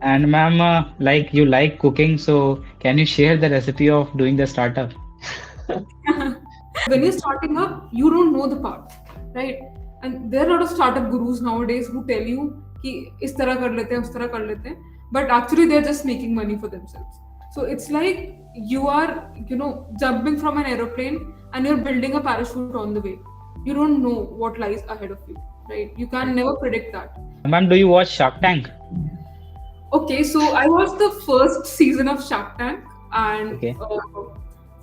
And ma'am, like you like cooking, so can you share the recipe of doing the startup? When you're starting up, you don't know the path, right? And there are a lot of startup gurus nowadays who tell you कि इस तरह कर लेते हैं, उस तरह कर लेते हैं, but actually they're just making money for themselves. So it's like you are, jumping from an aeroplane and you're building a parachute on the way. You don't know what lies ahead of you, right? You can never predict that. Ma'am, do you watch Shark Tank? Okay, so I watched the first season of Shark Tank, and Okay.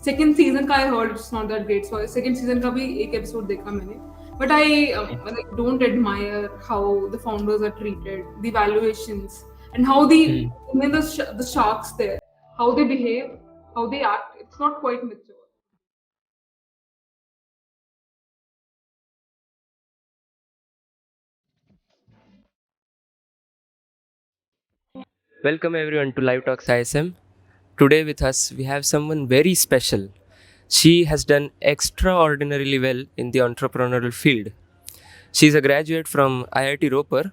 second season का I heard it's not that great. So second season का भी एक episode देखा मैंने. But I Okay. like, don't admire how the founders are treated, the valuations, and how the Hmm. even the sharks there, how they behave, how they act. It's not quite mature. Welcome everyone to LiveTalksISM. Today with us we have someone very special. She has done extraordinarily well in the entrepreneurial field. She is a graduate from IIT Ropar.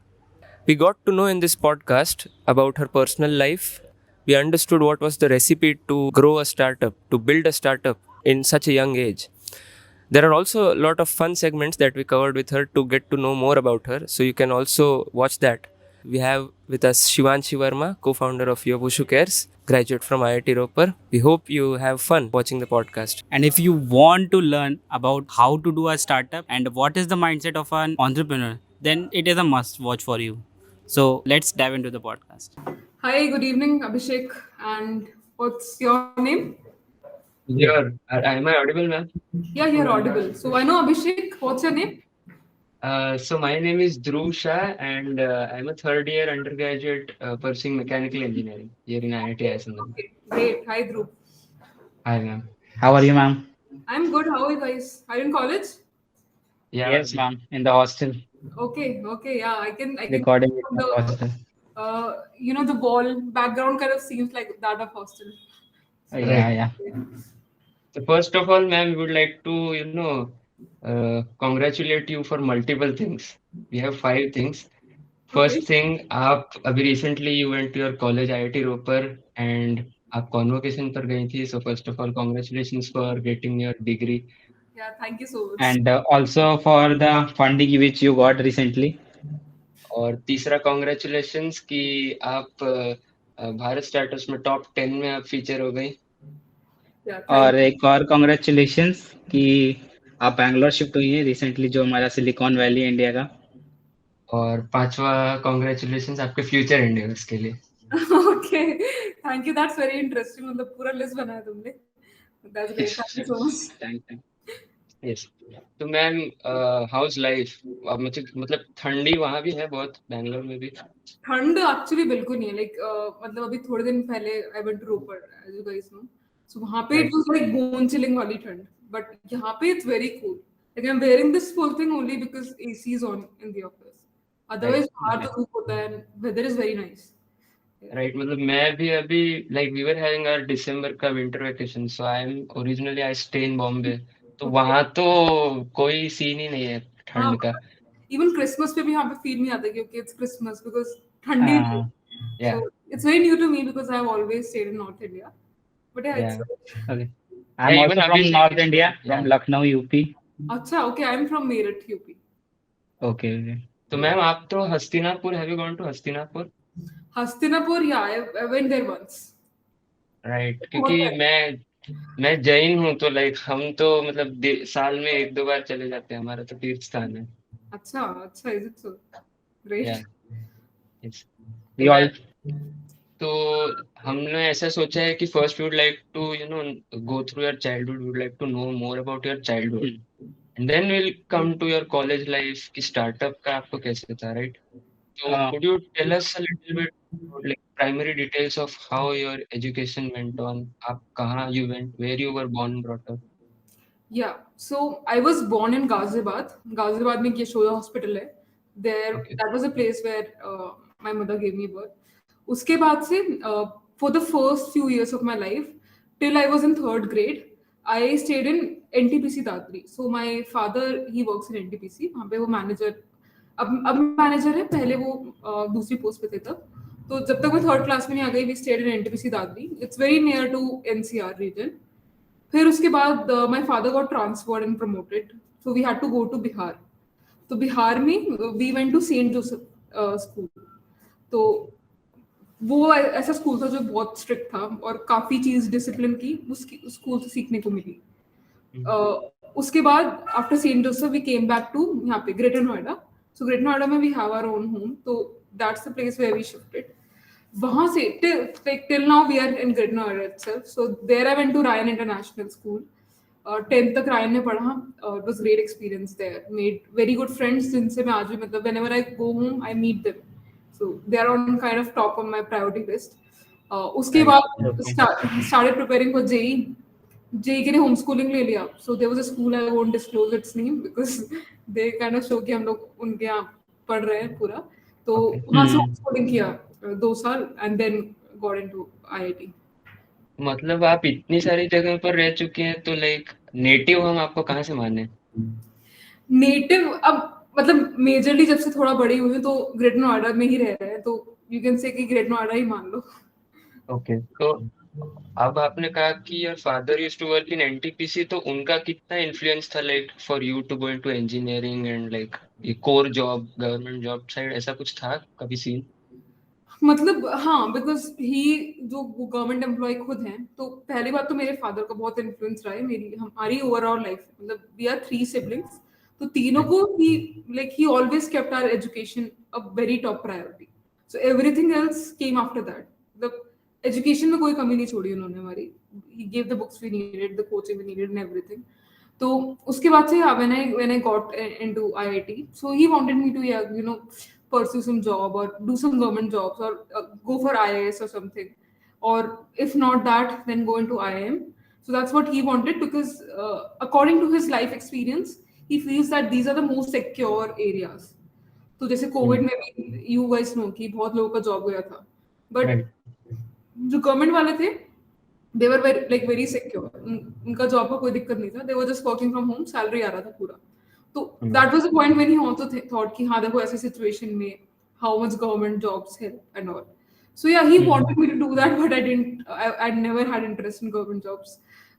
We got to know in this podcast about her personal life. We understood what was the recipe to grow a startup, to build a startup in such a young age. There are also a lot of fun segments that we covered with her to get to know more about her, so you can also watch that. We have with us Shivanshi Verma, co-founder of Yoboshu Cares, graduate from IIT Ropar. We hope you have fun watching the podcast. And if you want to learn about how to do a startup and what is the mindset of an entrepreneur, then it is a must watch for you. So let's dive into the podcast. Hi, good evening, Abhishek. And what's your name? Here, am I audible, ma'am? Yeah, you're audible. So I know Abhishek. What's your name? So my name is Dhruv Shah, and I'm a third year undergraduate pursuing mechanical engineering here in IIT ISRO. Okay, great. Hi, Dhruv. Hi, ma'am. How are you, ma'am? I'm good. How are you guys? Are you in college? Yeah, Yes, ma'am. In the hostel, Okay, okay, yeah. I can recording it from in the hostel. the wall background kind of seems like that of hostel. So Yeah, right. yeah. So first of all, ma'am, we would like to, congratulate you for multiple things. We have five things. okay. First thing, आप अभी recently you went to your college IIT Ropar and आप convocation पर गई थी. So first of all, congratulations for getting your degree. Yeah, thank you so much. And also for the funding which you got recently. और तीसरा congratulations कि आप Bharat startups में top 10 में आप फीचर हो गई. Yeah, thank और एक और कॉन्ग्रेचुलेशंस कि आप बैंगलोर शिफ्ट हुई हैं रिसेंटली, जो हमारा सिलिकॉन वैली इंडिया का. और पांचवा congratulations आपके फ्यूचर एंडेवर्स के लिए. okay. Thank you. That's very interesting. मतलब पूरा list बनाया तुमने. That's great. Thank you so much. Thank yes. तो मैम, हाउस लाइफ, अब मुझे मतलब ठंडी वहां भी है बहुत, बैंगलोर में भी. ठंड एक्चुअली बिल्कुल नहीं है लाइक मतलब अभी थोड़े दिन पहले I went to Ropar as you guys know so वहां पे it right. Was like bone chilling वाली ठंड बट यहाँ पे it's very cool like I am wearing this full thing only because AC is on in the office otherwise right. बाहर तो धूप होता है weather is very nice right, मतलब मैं भी अभी, like we were having our December का winter vacation, so I am originally I stay in Bombay. तो ओके वहां तो कोई सीन ही नहीं है हाँ ठंड का. इवन क्रिसमस पे भी यहाँ पे फील नहीं आता क्योंकि इट्स क्रिसमस बिकॉज ठंडी नहीं हाँ. Yeah. So it's very new to me because I have always stayed in North India but yeah yeah. It's okay. I yeah am even also from Abhishek north is India, yeah. From Lucknow UP. अच्छा okay I am from Meerut UP okay okay. तो ma'am आप तो Hastinapur, have you gone to Hastinapur? Hastinapur, yeah, I went there once. Right, क्योंकि होता है मैं जैन हूँ, तो लाइक हम तो मतलब साल में एक दो बार चले जाते हैं, हमारा तो तीर्थ स्थान है. अच्छा अच्छा is it so great yeah. Yes. तो वी मैं ऑल. तो हमने ऐसा सोचा है कि first we would like to go through your childhood, would like to know more about your childhood, and then will come to your college life कि startup का आपको कैसे था, right? So could you tell us a little bit about like primary details of how your education went on? आप कहाँ you went, where you were born and brought up? Yeah so I was born in Ghaziabad में एक Yashoda hospital है there Okay. That was a place where my mother gave me birth उसके बाद से for the first few years of my life till I was in third grade I stayed in NTPC Dadri so my father he works in NTPC वहाँ पे वो manager अब manager है पहले वो दूसरी पोस्ट पे थे तब तो जब तक मैं थर्ड क्लास में नहीं आ गई, we stayed in NTPC Dadri, it's very near to NCR region. फिर उसके बाद my father got transferred and promoted, so we had to go to Bihar. तो बिहार में we went to Saint Joseph school. तो वो ऐसा स्कूल था जो बहुत स्ट्रिक्ट था और काफी चीज डिसिप्लिन की उसकी स्कूल से सीखने को मिली. उसके बाद after Saint Joseph we came back to यहाँ पे ग्रेटर नोएडा. सो ग्रेटर नोएडा में we have our own home, तो that's the place where we shifted. वहां से till now we are in Greater Noida itself. So there I went to Ryan International School. 10th तक Ryan में पढ़ा. It was great experience there. Made very good friends जिनसे मैं आज भी मतलब whenever I go home I meet them. So they are on kind of top on my priority list. उसके बाद Okay. started preparing for JEE. JEE के लिए home schooling ले लिया. So there was a school, I won't disclose its name because they kind of show कि हम लोग उनके यहाँ पढ़ रहे हैं पूरा. तो Okay. वहाँ से होम स्कूलिंग किया 2 साल and then got into IIT. मतलब आप इतनी सारी जगह पर रह चुके हैं, तो लाइक नेटिव हम आपको कहाँ से माने? नेटिव अब मतलब मेजरली जब से थोड़ा बड़ी हुई हूँ तो ग्रेटर नोएडा में ही रह रहे हैं, तो यू कैन से कि ग्रेटर नोएडा ही मान लो. ओके, तो अब आपने कहा कि your father used to work in NTPC, तो उनका कितना इन्फ्लुएंस था like for you to go into engineering and like ये core job, government job side, ऐसा कुछ था कभी सीन? मतलब हाँ, बिकॉज ही जो गवर्नमेंट एम्प्लॉय खुद हैं, तो पहली बात तो मेरे फादर का बहुत इन्फ्लुएंस रहा है मेरी हमारी ओवरऑल लाइफ. मतलब वी आर 3 सिबलिंग्स, तो तीनों को ही like he always kept our education a very top priority. So everything else came after that. मतलब एजुकेशन में कोई कमी नहीं छोड़ी उन्होंने हमारी. He gave the books we needed, the coaching we needed and everything. तो उसके बाद से when I got into IIT, so he wanted me to pursue some job or do some government jobs or go for IAS or something, or if not that then go into IIM. So that's what he wanted because according to his life experience he feels that these are the most secure areas. तो जैसे Covid में भी you guys no कि बहुत लोगों का job गया था, बट Right. जो गवर्नमेंट वाले थे they were very secure. उनका जॉब का कोई दिक्कत नहीं था. They were just working from home, salary आ रहा था पूरा. तो that was the point when he also thought कि हाँ देखो ऐसी सिचुएशन में how much government jobs help and all. So yeah, he wanted me to do that, but I never had interest in government jobs,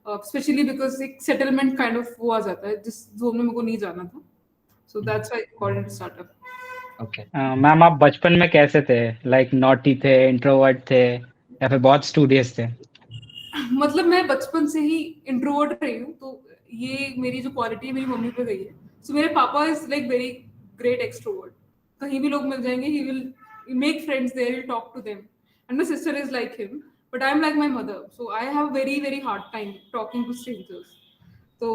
especially because एक settlement kind of वो आ जाता है जिस जोन में मेरे को नहीं जाना था. So that's why I got into startup. Okay, ma'am आप बचपन में कैसे थे? लाइक नॉटी थे, इंट्रोवर्ट थे, या फिर बहुत स्टूडियस थे? मतलब मैं बचपन से ही इंट्रोवर्ट रही हूँ, तो ये मेरी जो क्वालिटी है मेरी मम्मी पे गई है. सो मेरे पापा is like very great extrovert. कहीं भी लोग मिल जाएंगे he will make friends there, will talk to them. And my sister is like him, but I am like my mother, so I have very very hard time talking to strangers. तो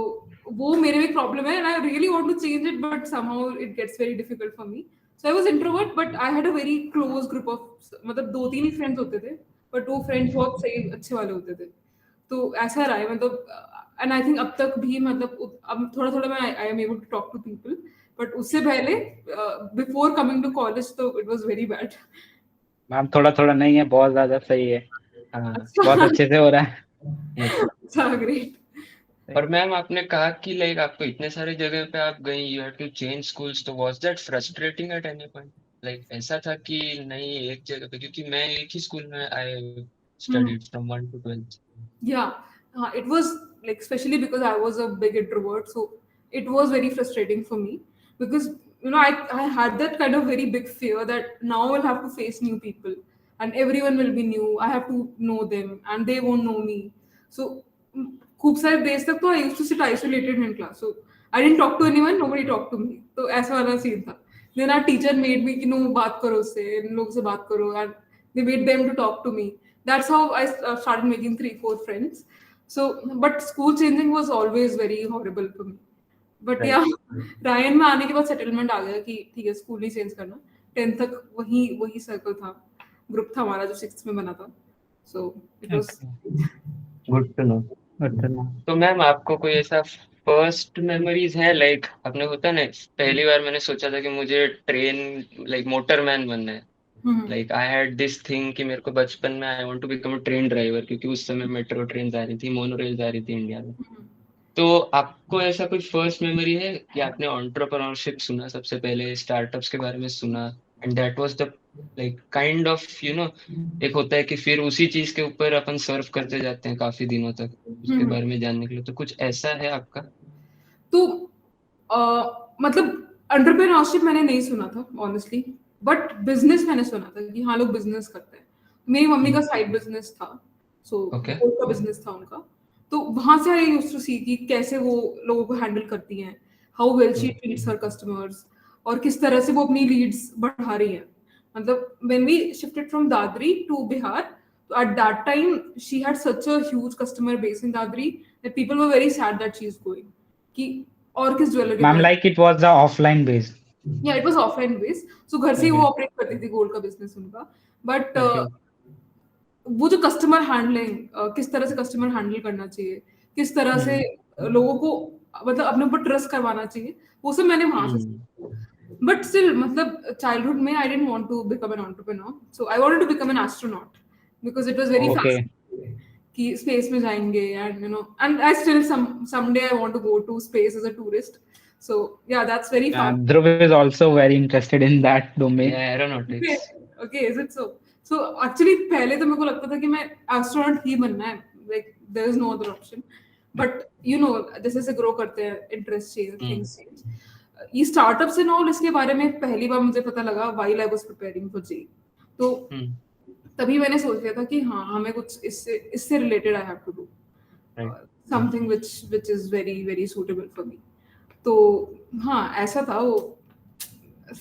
वो मेरे में problem है and I really want to change it, but somehow it gets very difficult for me. So I was introvert, but I had a very close group of, मतलब 2-3 ही friends होते थे, but वो friends बहुत सही अच्छे वाले होते थे. तो ऐसा रहा है मतलब. एंड आई थिंक अब तक भी मतलब अब थोड़ा थोड़ा मैं I am able to talk to people, but उससे पहले बिफोर कमिंग टू कॉलेज तो it was very bad. Ma'am थोड़ा थोड़ा नहीं है, बहुत ज्यादा सही है. हाँ. बहुत अच्छे से हो रहा है. Yes. अच्छा, ग्रेट. और मैम आपने कहा कि लाइक आपको इतने सारे जगह पे आप गई, you had to change schools, तो was that frustrating at any point? Like ऐसा था कि नहीं एक जगह पे, क्योंकि मैं एक ही स्कूल में I studied from 1 to 12. Yeah, it was like especially because I was a big introvert, so it was very frustrating for me because I had that kind of very big fear that now I'll have to face new people and everyone will be new. I have to know them and they won't know me. So खूब सारे days तक तो I used to sit isolated in class, so I didn't talk to anyone, nobody talked to me. तो ऐसा वाला scene था. Then our teacher made me कि no बात करो उससे, इन लोगों से बात करो, and they made them to talk to me. That's how I started making 3-4 friends. So but school changing was always very horrible for me. But Right. yeah, Ryan में आने के बाद सेटलमेंट आ गया कि ठीक है स्कूल नहीं चेंज करना. 10th तक वही सर्कल था, ग्रुप था हमारा जो 6th में बना था. So it was good to know. Good to know. तो मैम आपको कोई ऐसा फर्स्ट मेमोरीज है, लाइक आपने होता ना, पहली बार मैंने सोचा था कि मुझे ट्रेन लाइक मोटरमैन बनना है. Like I had this thing कि मेरे को बचपन में I want to become a train driver, क्योंकि उस समय मेट्रो ट्रेन आ रही थी, मोनोरेल आ रही थी इंडिया में. तो आपको ऐसा कोई फर्स्ट मेमोरी है कि आपने एंटरप्रेन्योरशिप सुना सबसे पहले, स्टार्टअप्स के बारे में सुना, and that was the like kind of एक होता है कि फिर उसी चीज के ऊपर अपन सर्व करते जाते हैं काफी दिनों तक उसके बारे में जानने के लिए, तो कुछ ऐसा है आपका? तो मतलब एंटरप्रेन्योरशिप मैंने नहीं सुना था ऑनेस्टली, बट बिजनेस मैंने सुना था कि हाँ लोग बिजनेस करते हैं। मेरी मम्मी का साइड बिजनेस था, सो ओके। गोल्ड का बिजनेस था उनका। तो वहां से आई यूज्ड टू सी कि कैसे वो लोगों को हैंडल करती हैं, how well she treats her customers, और किस तरह से वो अपनी लीड्स बढ़ा रही हैं। मतलब when we shifted from Dadri to Bihar, तो at that time she had such a huge customer base in Dadri that people were very sad that she is going, कि और किस ज्वेलरी मैम को। like it was the offline based. या it was offline base, so घर से ही वो Okay. Operate करती थी गोल्ड का बिजनेस उनका। But okay. वो जो कस्टमर हैंडलिंग, किस तरह से कस्टमर हैंडल करना चाहिए, किस तरह से लोगों को मतलब अपने ऊपर ट्रस्ट करवाना चाहिए, वो सब मैंने वहां से। बट स्टिल मतलब चाइल्डहुड में I didn't want to become an entrepreneur, so I wanted to become an astronaut because it was very Okay. Fascinating कि स्पेस में जाएंगे, and and I still someday I want to go to space as a tourist. So yeah, that's very fun. Dhruv is also very interested in that domain. Yeah, Okay, aeronautics. okay, is it so? So actually पहले तो मेरे को लगता था कि मैं astronaut ही बनना है, like there is no other option. But जैसे से ग्रो करते हैं इंटरेस्ट चेंज, थिंग्स चेंज। ये स्टार्टअप्स एंड ऑल, इसके बारे में पहली बार मुझे पता लगा while I was preparing for JEE. तो तभी मैंने सोच लिया था कि हाँ हमें कुछ इससे related I have to do something which is very very suitable for me. तो हाँ ऐसा था वो।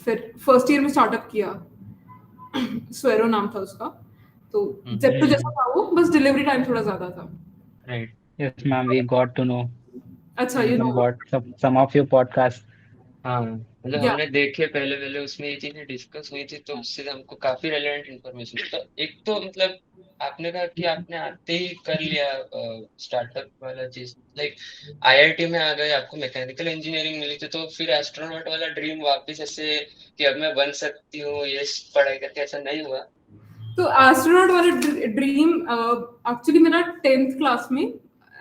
फिर फर्स्ट ईयर में स्टार्टअप किया, स्वेरो नाम था उसका। तो जेप्टो जैसा था वो, बस डिलीवरी टाइम थोड़ा ज्यादा था। Right. Yes, ma'am, we got to know अच्छा, you know some of your podcasts. हाँ, मतलब या हमने देखे पहले पहले उसमें ये चीजें डिस्कस हुई थी, तो उससे हमको काफी रेलेवेंट इन्फॉर्मेशन। तो एक तो मतलब आपने कहा कि आपने आते ही कर लिया स्टार्टअप वाला चीज, लाइक आईआईटी में आ गए, आपको मैकेनिकल इंजीनियरिंग मिली थी, तो फिर एस्ट्रोनॉट वाला ड्रीम वापस ऐसे कि अब मैं बन सकती हूँ ये पढ़ाई करके, ऐसा नहीं हुआ? तो एस्ट्रोनॉट वाला ड्रीम एक्चुअली मेरा 10th क्लास में,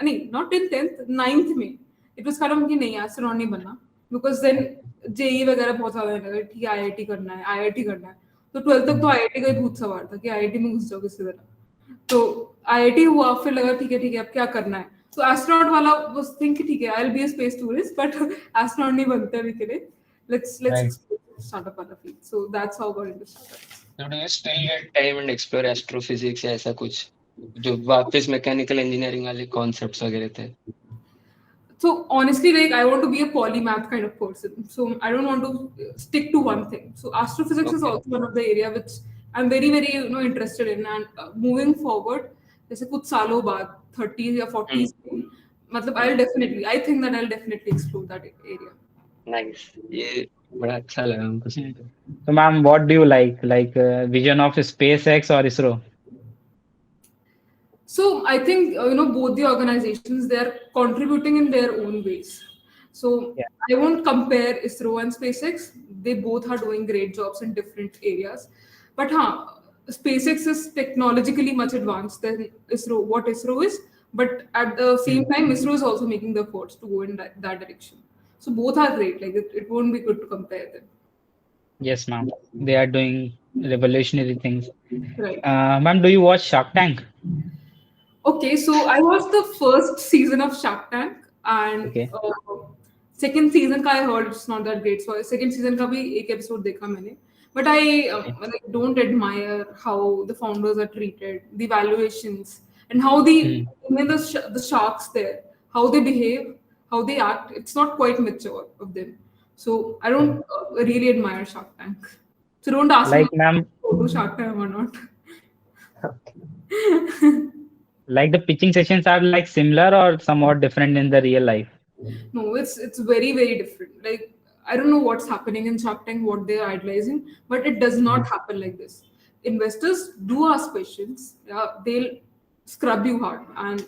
नहीं नॉट 10th 9th में इट वाज काइंड ऑफ कि नहीं एस्ट्रोनॉट नहीं बनना, बिकॉज देन जेई वगैरह बहुत ज्यादा लगा ठीक है आईआईटी करना है, आईआईटी करना है। तो 12th तक तो आईआईटी का ही भूत सवार था कि आईआईटी में घुस जाओ किसी तरह। तो आईआईटी हुआ, फिर लगा ठीक है अब क्या करना है। तो एस्ट्रोनॉट वाला बस थिंक कि ठीक है I will be a space tourist, but astronaut नहीं बनते अभी के लिए। Let's Right. एक्सप्लोर स्टार्टअप वाला field. So that's how got into startup. So do you still get time and explore astrophysics या ऐसा कुछ जो वापस मैकेनिकल इंजीनियरिंग वाले कॉन्सेप्ट्स वगैरह थे? So honestly, like I want to be a polymath kind of person. So I don't want to stick to one thing. So astrophysics is Okay. also one of the area which I'm very very interested in, and moving forward, जैसे कुछ सालों बाद 30s या 40s में, मतलब I think that I'll definitely explore that area. Nice, ये बड़ा अच्छा लगा हमको सुनकर। So, ma'am, what do you like vision of SpaceX or ISRO? So I think both the organizations, they are contributing in their own ways. So Yeah. I won't compare ISRO and SpaceX. They both are doing great jobs in different areas. But SpaceX is technologically much advanced than ISRO. What ISRO is, but at the same time, ISRO is also making the efforts to go in that direction. So both are great. Like it won't be good to compare them. Yes, ma'am. They are doing revolutionary things. Right. Ma'am, do you watch Shark Tank? Okay, so I watched the first season of Shark Tank, and Okay. second season का I heard it's not that great. So second season का भी एक episode देखा मैंने. But I like, don't admire how the founders are treated, the valuations, and how the sharks there, how they behave, how they act. It's not quite mature of them. So I don't really admire Shark Tank. So don't ask me Like, ma'am, to go to Shark Tank or not. like the pitching sessions are like similar or somewhat different in the real life? No, it's very very different. Like I don't know what's happening in Shark Tank, what they're idolizing, but it does not happen like this. Investors do ask questions. Yeah, they'll scrub you hard and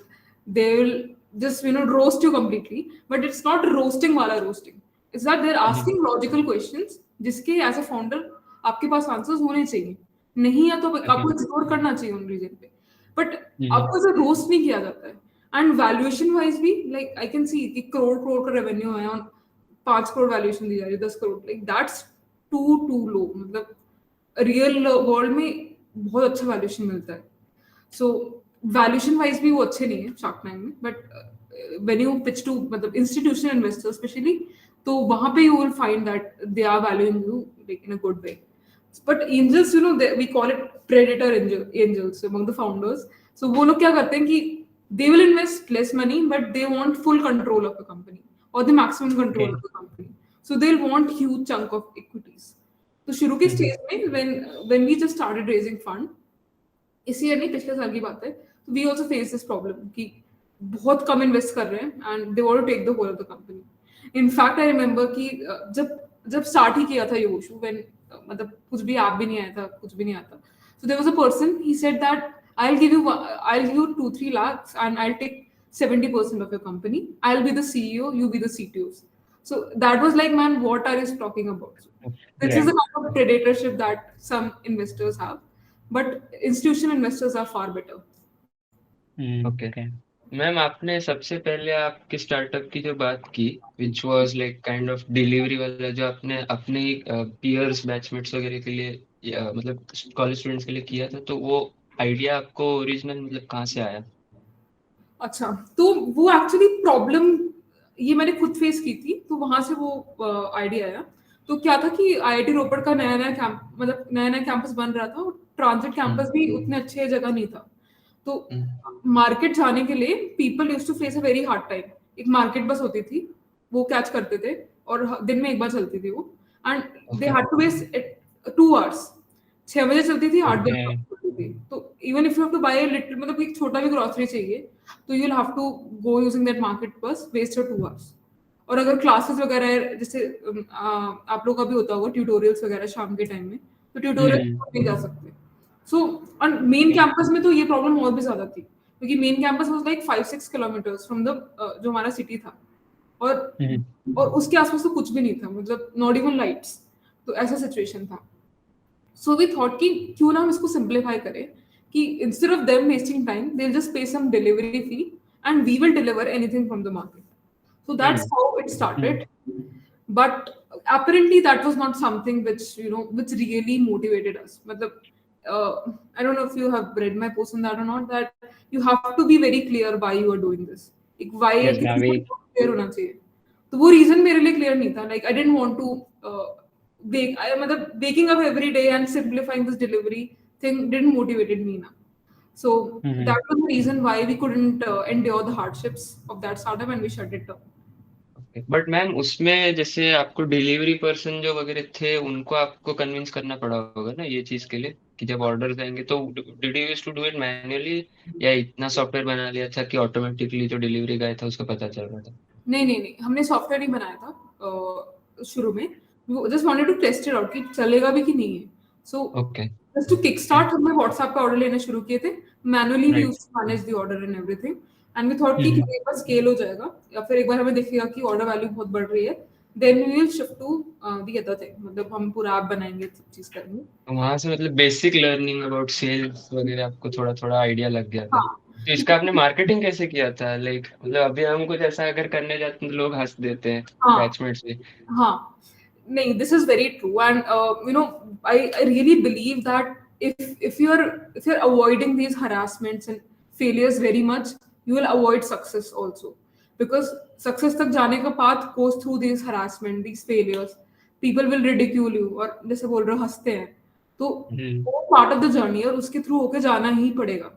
they'll just roast you completely. But it's not roasting wala roasting. It's that they're asking logical questions जिसके as a founder आपके पास answers होने चाहिए। नहीं है तो आपको explore करना चाहिए उन रीजन पे, बट आपको ऐसे रोस्ट नहीं किया जाता है। एंड वैल्यूएशन वाइज भी लाइक आई कैन सी कि करोड़ करोड़ का रेवेन्यू है और 5 करोड़ वैल्यूएशन दी जा रही है, 10 crore, like that's to low. मतलब रियल वर्ल्ड में बहुत अच्छा वैल्यूएशन मिलता है. So valuation wise भी वो अच्छे नहीं है शार्क टैंक में, but when you pitch to मतलब institutional investors especially, तो वहाँ पे you will find that they are valuing you like in a good way. But angels, you know, we call it predator angels among the founders. So वो लोग क्या करते हैं कि they will invest less money but they want full control of the company or the maximum control Okay. of the company. So they'll want huge chunk of equities. तो शुरू के Mhm. Stage में when we just started raising fund, इसी year नहीं पिछले साल की बात है, तो we also face this problem कि बहुत कम इन्वेस्ट कर रहे हैं and they want to take the whole of the company. In fact I remember कि जब जब स्टार्ट ही किया था योबोशू, व्हेन मतलब कुछ भी ऐप भी नहीं आया था, कुछ भी नहीं आता, so there was a person he said that I will give you 2-3 lakhs and I'll take 70% of your company. I'll be the CEO, you be the CTOs. So that was like, man, what are you talking about? This is Right. the kind of predatorship that some investors have, but institutional investors are far better. Okay. Ma'am, आपने सबसे पहले आपके startup की जो बात की, which was like kind of delivery वाला, जो आपने अपने पीयर्स बैचमेट्स वगैरह के लिए मतलब कॉलेज स्टूडेंट्स के लिए किया था, तो वो आइडिया आपको ओरिजिनल मतलब कहाँ से आया? अच्छा, तो वो एक्चुअली प्रॉब्लम ये मैंने खुद फेस की थी, तो वहां से वो आइडिया आया. तो क्या था कि आईआईटी रोपड़ का नया नया कैंप मतलब नया नया कैंपस बन रहा था, और ट्रांजिट कैंपस भी उतने अच्छे जगह नहीं था. तो मार्केट जाने के लिए people used to face a very hard time. एक मार्केट बस होती थी, वो कैच करते थे और दिन में एक बार चलती थी वो, and they had to waste 2 hours. 6 बजे चलती थी, 8 बजे ओके. चलती थी. तो even if you have to buy little मतलब एक छोटा भी ग्रोसरी चाहिए, तो you will have to go using that market bus, waste your 2 hours. और अगर क्लासेस वगैरह है, जैसे आप लोग का भी होता होगा ट्यूटोरियल्स वगैरह शाम के टाइम में, तो ट्यूटोरियल नहीं जा सकते. सो और मेन कैंपस में तो ये प्रॉब्लम और भी ज्यादा थी, क्योंकि main campus was like 5-6 kilometres from the जो हमारा सिटी था, और उसके आसपास तो कुछ भी नहीं था, मतलब नॉट इवन लाइट्स. तो ऐसा सिचुएशन था. सो वी थॉट कि क्यों ना हम इसको सिंप्लीफाई करें, कि instead of them wasting time they will just pay some delivery fee and we will deliver anything from the market. So that's how it started. But apparently that was not something which really motivated us. Matlab, I don't know if you have read my post on that or not, that you have to be very clear why you are doing this. Like why Yes, किसी Navi. को clear होना चाहिए. तो वो reason मेरे लिए clear नहीं था. Like I didn't want to मतलब waking up every day and simplifying this delivery thing didn't motivated me now. So that was the reason why we couldn't endure the hardships of that startup and we shut it down. But ma'am, उसमें जैसे आपको delivery person जो वगैरह थे, उनको आपको convince करना पड़ा होगा ना ये चीज के लिए, कि जब ऑर्डर आएंगे तो did you used to do it manually, या इतना सॉफ्टवेयर बना लिया था कि ऑटोमेटिकली जो डिलीवरी गाय था उसको पता चल रहा था? नहीं, हमने सॉफ्टवेयर नहीं बनाया था शुरू में. Just wanted to test it out कि चलेगा भी कि नहीं है. So okay. Just to kick start हमने व्हाट्सएप पे ऑर्डर लेने शुरू किए थे. Manually we right. Used to manage the order and everything, and we thought कि एक बार स्केल हो जाएगा या फिर एक बार हमें दिखेगा कि ऑर्डर वैल्यू बहुत बढ़ रही है, then we will shift to the other thing. मतलब हम पूरा ऐप बनाएंगे, सब चीज करेंगे. वहां से मतलब बेसिक लर्निंग अबाउट सेल्स वगैरह आपको थोड़ा थोड़ा आइडिया लग गया था. हाँ, तो इसका आपने मार्केटिंग कैसे किया था? लाइक मतलब अभी हम कुछ ऐसा अगर करने जाते हैं तो लोग हंस देते हैं, हाँ, बैचमेट्स भी. हाँ. नहीं, this is very true, and I really believe that if you're avoiding these harassments and failures very much, you will avoid success also, because success तक जाने का path goes through these harassment, these failures. People will ridicule you, और जैसे बोल रहे हो हंसते हैं, तो वो part of the journey है और उसके through होके जाना ही पड़ेगा.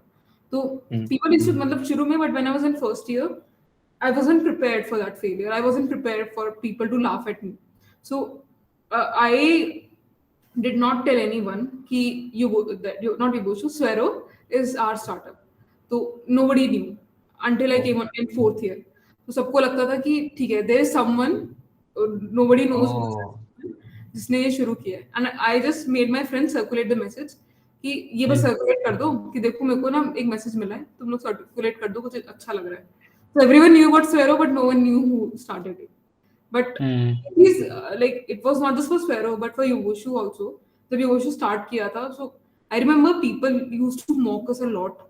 तो people used to मतलब शुरू में, but when I was in first year, I wasn't prepared for that failure. I wasn't prepared for people to laugh at me. So I did not tell anyone not Yoboshu, Swero is our startup. So nobody knew until I came on in fourth year. तो सबको लगता था कि ठीक है, there is someone, nobody knows who is that person, जिसने ये शुरू किया है. And I just made my friends circulate the message कि ये बस सर्कुलेट कर दो कि देखो मेरे को ना एक मैसेज मिला है, तुम लोग सर्कुलेट कर दो, कुछ अच्छा लग रहा है. So everyone knew about Swero, but no one knew who started it. But he's like, it was not just for Swero, but for Yoboshu also. जब Yoboshu start किया था, so I remember people used to mock us a lot.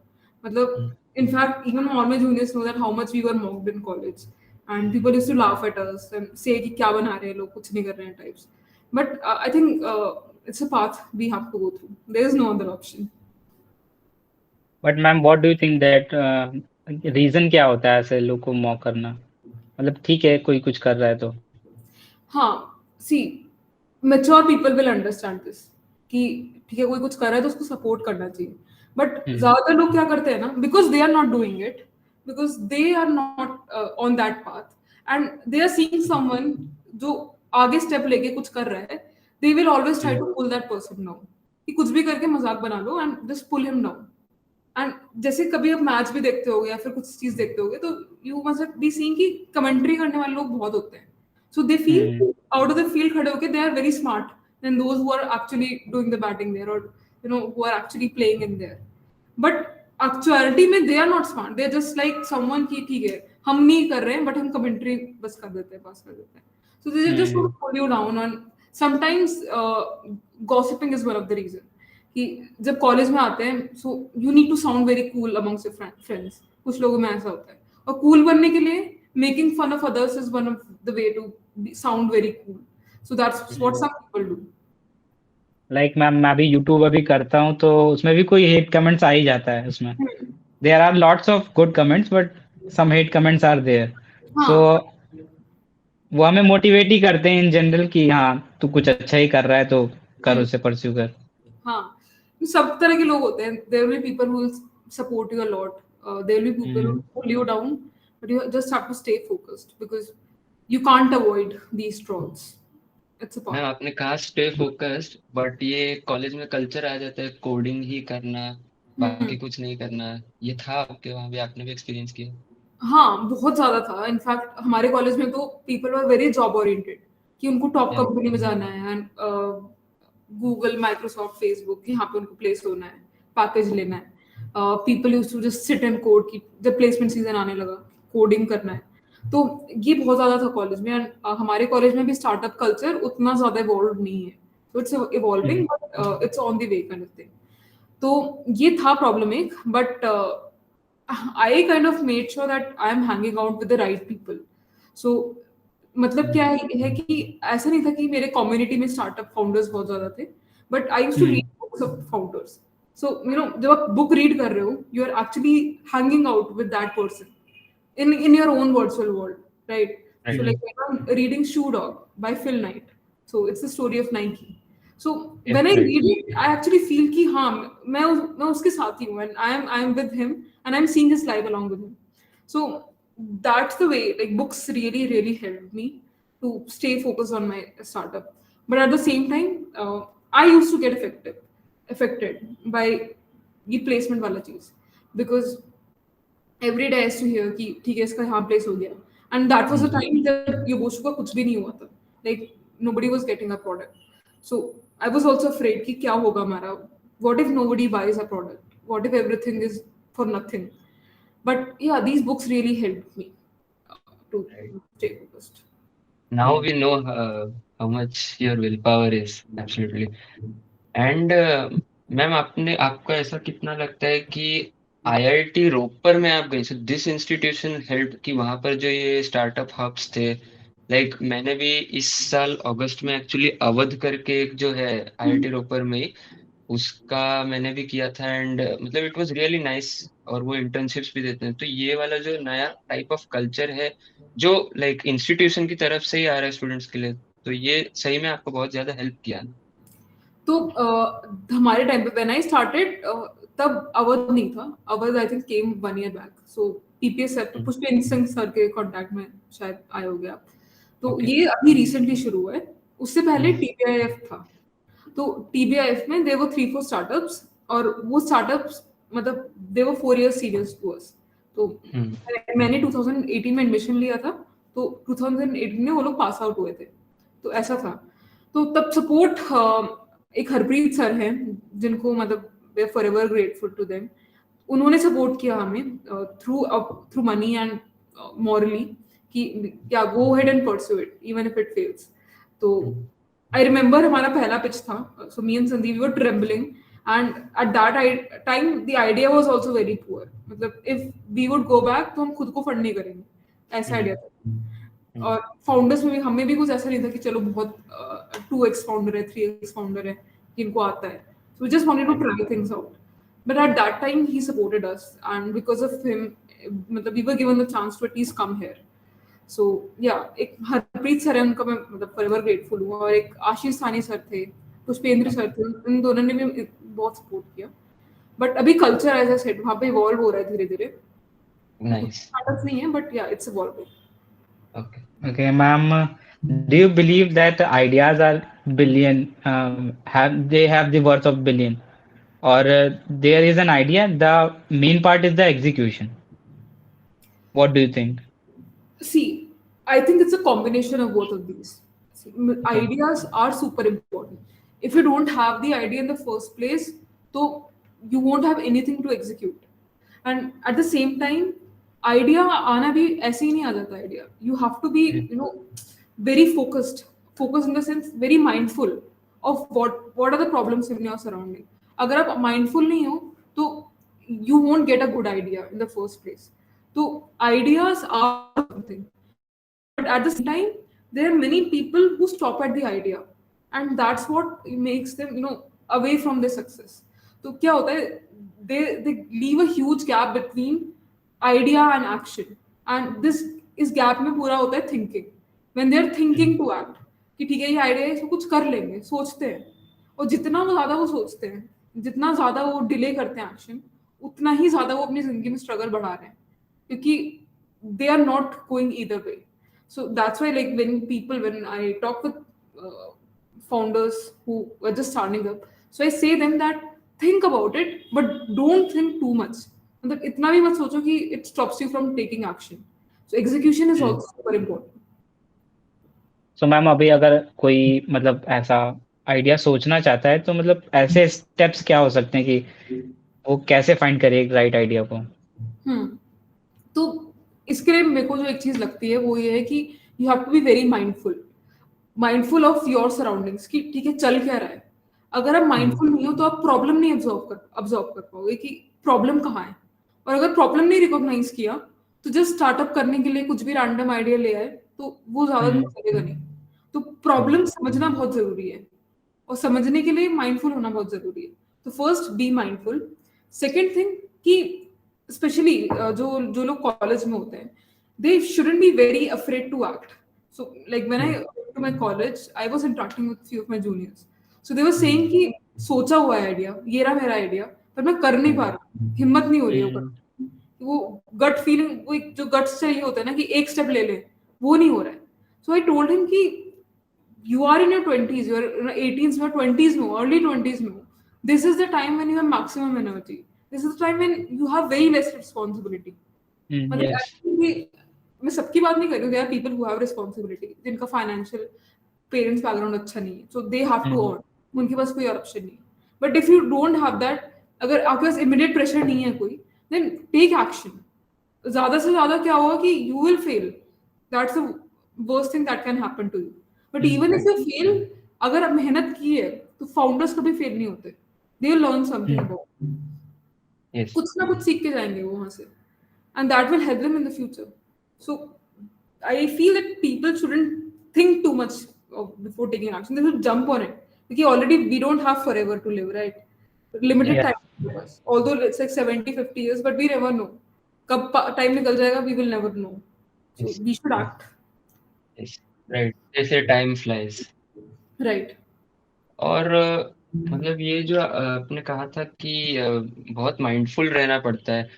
मतलब, in fact, even all my juniors know that how much we were mocked in college, and people used to laugh at us and say कि क्या बना रहे हैं लोग, कुछ नहीं कर रहे हैं types. But I think it's a path we have to go through. There is no other option. But ma'am what do you think that reason क्या होता है ऐसे लोग को मॉक करना? मतलब ठीक है कोई कुछ कर रहा है तो हाँ, see mature people will understand this कि ठीक है कोई कुछ कर रहा है तो उसको सपोर्ट करना चाहिए. बट ज्यादातर लोग क्या करते हैं ना, because they are not doing it, because they are not on that path and they are seeing someone जो आगे स्टेप लेके कुछ कर रहा है, they will always try to pull that person down, कि कुछ भी करके मजाक बना लो and just pull him down. And जैसे कभी आप मैच भी देखते होगे या फिर कुछ चीज देखते होगे तो यू मस्ट बी सीइंग कि कमेंट्री करने वाले लोग बहुत होते हैं. So they feel out of the field खड़े होके they are very smart than those who are actually doing the batting there, or who are actually playing in there. But actuality में they are not smart. They are just like someone की ठीक है हम नहीं कर रहे हैं but हम commentary बस कर देते हैं, पास कर देते हैं. So they just want to pull you down. And sometimes gossiping is one of the reason कि जब कॉलेज में आते हैं so you need to sound very cool amongst your friends. कुछ लोगों में ऐसा होता है और cool बनने के लिए making fun of others is one of the way to sound very cool. So that's what some people do. Like ma'am मैं भी यूट्यूब अभी करता हूँ तो उसमें भी कोई हेट कमेंट्स आ ही जाता है उसमें. There are lots of good comments but some hate comments are there. So वो हमें मोटिवेट ही करते हैं इन जनरल कि हाँ तू कुछ अच्छा ही कर रहा है तो कर, उसे परस्यू कर. हाँ, सब तरह के लोग होते हैं. There will be people who will support you a lot. There will be people who will pull you down, but you just have to stay focused because you can't avoid these trolls. It's a part. Ma'am आपने कहा stay focused, but ये college में culture आ जाता है coding ही करना, बाकी कुछ नहीं करना. ये था आपके वहाँ भी, आपने भी एक्सपीरियंस किया? हाँ, बहुत ज्यादा था. इनफैक्ट हमारे कॉलेज में तो people were very job oriented कि उनको टॉप कंपनी में जाना है एंड गूगल, माइक्रोसॉफ्ट, फेसबुक यहाँ पे उनको प्लेस होना है, पैकेज लेना है. People used to just sit and code की जब प्लेसमेंट सीजन आने लगा कोडिंग करना है. तो ये बहुत ज्यादा था कॉलेज में. एंड हमारे कॉलेज में भी स्टार्टअप कल्चर उतना ज्यादा इवॉल्व नहीं है. So it's evolving but it's on the way kind of thing. तो ये था प्रॉब्लम एक. But I kind of made sure that I am hanging out with the right people. So मतलब क्या है कि ऐसा नहीं था कि मेरे कम्युनिटी में स्टार्टअप फाउंडर्स बहुत ज्यादा थे, but I used to read books of founders. So जब आप बुक रीड कर रहे हो you are actually hanging out with that person in your own virtual world, right? So like I'm reading Shoe Dog by Phil Knight. So it's the story of Nike. So when I read it, I actually feel कि हाँ मैं उसके साथ ही हूँ and I am with him and I'm seeing his life along with him. So that's the way like books really helped me to stay focused on my startup. But at the same time, I used to get affected by ये placement वाला चीज because every day I used to hear कि ठीक है इसका यहाँ place हो गया. And that was the time जब Yoboshu का कुछ भी नहीं हुआ था. Like nobody was getting a product. So I was also afraid कि क्या होगा हमारा. What if nobody buys a product? What if everything is for nothing? But yeah, these books really helped me to stay focused. Now we know how much your willpower is. Absolutely. And ma'am आपको ऐसा कितना लगता है कि IIT Ropar में आप गए, so this institution help कि वहां पर जो ये स्टार्टअप हब्स थे, लाइक मैंने भी इस साल अगस्त में एक्चुअली अवध करके एक जो है IIT रोपर में ही, उसका मैंने भी किया था. एंड मतलब इट वाज रियली नाइस, और वो इंटर्नशिप्स भी देते हैं. तो ये वाला जो नया टाइप ऑफ कल्चर है जो लाइक इंस्टीट्यूशन की तरफ से ही आ रहा है स्टूडेंट्स के लिए, तो ये सही में आपको बहुत ज्यादा हेल्प किया. तो हमारे टाइम पे व्हेन आई स्टार्टेड तब अवध नहीं था. Awadh I think came 1 year back. So PPS sir, Pushpendra Singh sir के कांटेक्ट में शायद आए हो गया. तो ये अभी रिसेंटली शुरू हुआ है. उससे पहले टीबीआईएफ था. तो टीबीआईएफ में देयर वर 3-4 स्टार्टअप्स और वो स्टार्टअप्स मतलब there were 4 years seniors to us. तो मैंने 2018 में एडमिशन लिया था तो 2018 में वो लोग पास आउट हुए थे. तो ऐसा था. तो तब सपोर्ट एक हरप्रीत सर हैं जिनको मतलब we are forever grateful to them. उन्होंने सपोर्ट किया हमें थ्रू मनी एंड मॉरली कि क्या go ahead and pursue it even if it fails. तो आई रिमेंबर हमारा पहला पिच था. So me and Sandeep we were trembling and at that time the idea was also very poor. मतलब if we would go back तो हम खुद को fund नहीं करेंगे, ऐसा आइडिया था. और फाउंडर्स में भी हमें भी कुछ ऐसा नहीं था कि चलो बहुत 2x फाउंडर है, 3x फाउंडर है, कि इनको आता है. So we just wanted to try things out. But at that time, he supported us, and because of him, मतलब we were given the chance to at least come here. So yeah, एक Harpreet sir है, उनका मैं मतलब forever grateful हूँ, और एक आशीष सानी सर थे, पुष्पेंद्र सर थे, इन दोनों ने भी बहुत सपोर्ट किया. बट अभी कल्चर एज आई सेड वहाँ पे इवॉल्व हो रहा है धीरे धीरे. नाइस. स्टार्टअप्स नहीं है, बट या it's evolving. Okay. Okay, ma'am, do you believe that ideas are billion, have the worth of billion, or there is an idea, the main part is the execution? What do you think? See, I think it's a combination of both of these. See, Okay. ideas are super important. If you don't have the idea in the first place, so you won't have anything to execute. And at the same time, idea आना भी ऐसे ही नहीं आ जाता idea. You have to be, very focused. Focused in the sense very mindful of what are the problems in your surrounding. अगर आप mindful नहीं हो, तो you won't get a good idea in the first place. So ideas are something, but at the same time, there are many people who stop at the idea, and that's what makes them, away from their success. So क्या होता है? They leave a huge gap between idea and action, and this इस gap में पूरा होता है thinking. When they are thinking to act, कि ठीक है ये idea है, इसको कुछ कर लेंगे, सोचते हैं, और जितना वो ज़्यादा वो सोचते हैं, जितना ज़्यादा वो डिले करते हैं एक्शन, उतना ही ज़्यादा वो अपनी जिंदगी में स्ट्रगल बढ़ा रहे हैं, क्योंकि they are not going either way. So that's why, like, when I talk with founders who are just starting up, so I say them that think about it, but don't think too much. मतलब इतना भी मत सोचो कि it stops you from taking action. So execution is also super important. So ma'am, अभी अगर कोई मतलब ऐसा आइडिया सोचना चाहता है, तो मतलब ऐसे स्टेप्स क्या हो सकते हैं कि वो कैसे फाइंड करे एक राइट आइडिया को? तो इसके लिए मेरे को जो एक चीज लगती है वो ये है कि you have to be very mindful of your surroundings, कि ठीक है चल क्या रहा है. अगर आप माइंडफुल नहीं हो तो आप प्रॉब्लम नहीं ऑब्जर्व कर पाओगे कि प्रॉब्लम कहाँ है. और अगर प्रॉब्लम नहीं रिकॉग्नाइज किया, तो जस्ट स्टार्टअप करने के लिए कुछ भी रैंडम आइडिया ले आए तो वो ज्यादा दिन चलेगा नहीं. तो प्रॉब्लम समझना बहुत जरूरी है, और समझने के लिए माइंडफुल होना बहुत जरूरी है. तो first be mindful. Second thing कि स्पेशली जो लोग कॉलेज में होते हैं, they shouldn't be very afraid to act. So like when I to my college, I was interacting with few of my juniors. So they were saying कि सोचा हुआ है आइडिया, ये रहा मेरा आइडिया, पर मैं कर नहीं पा रहा, हिम्मत नहीं हो रही है. वो गट फीलिंग, वो एक जो गट्स चाहिए होता है ना कि एक स्टेप ले ले, वो नहीं हो रहा है. सो आई टोल्ड हिम कि you are in your 20s, you are in your 18s, you are 20s में हो, early 20s में हो. This is the time when you have maximum energy. This is the time when you have very less responsibility. मतलब Yes. actually मैं सबकी बात नहीं कर रही हूँ. There are people who have responsibility, जिनका financial parents background अच्छा नहीं है, so they have to earn. उनके पास कोई और option नहीं है. But if you don't have that, अगर आपके पास immediate pressure नहीं है कोई, then take action. ज़्यादा से ज़्यादा क्या होगा कि you will fail. That's the worst thing that can happen to you. But even if you fail, अगर आप मेहनत की है तो फाउंडर्स कभी फेल नहीं होते. They will learn something about, कुछ ना कुछ सीख के जाएंगे वो वहां से, and that will help them in the future. So I feel that people shouldn't think too much before taking action. They should jump on it, क्योंकि already we don't have forever to live, right? Limited time, although it's like 70-50 years, but we never know कब time निकल जाएगा. We will never know. So we should act. Right, जैसे time flies. Right. और मतलब ये जो आपने कहा था कि बहुत माइंडफुल रहना पड़ता है,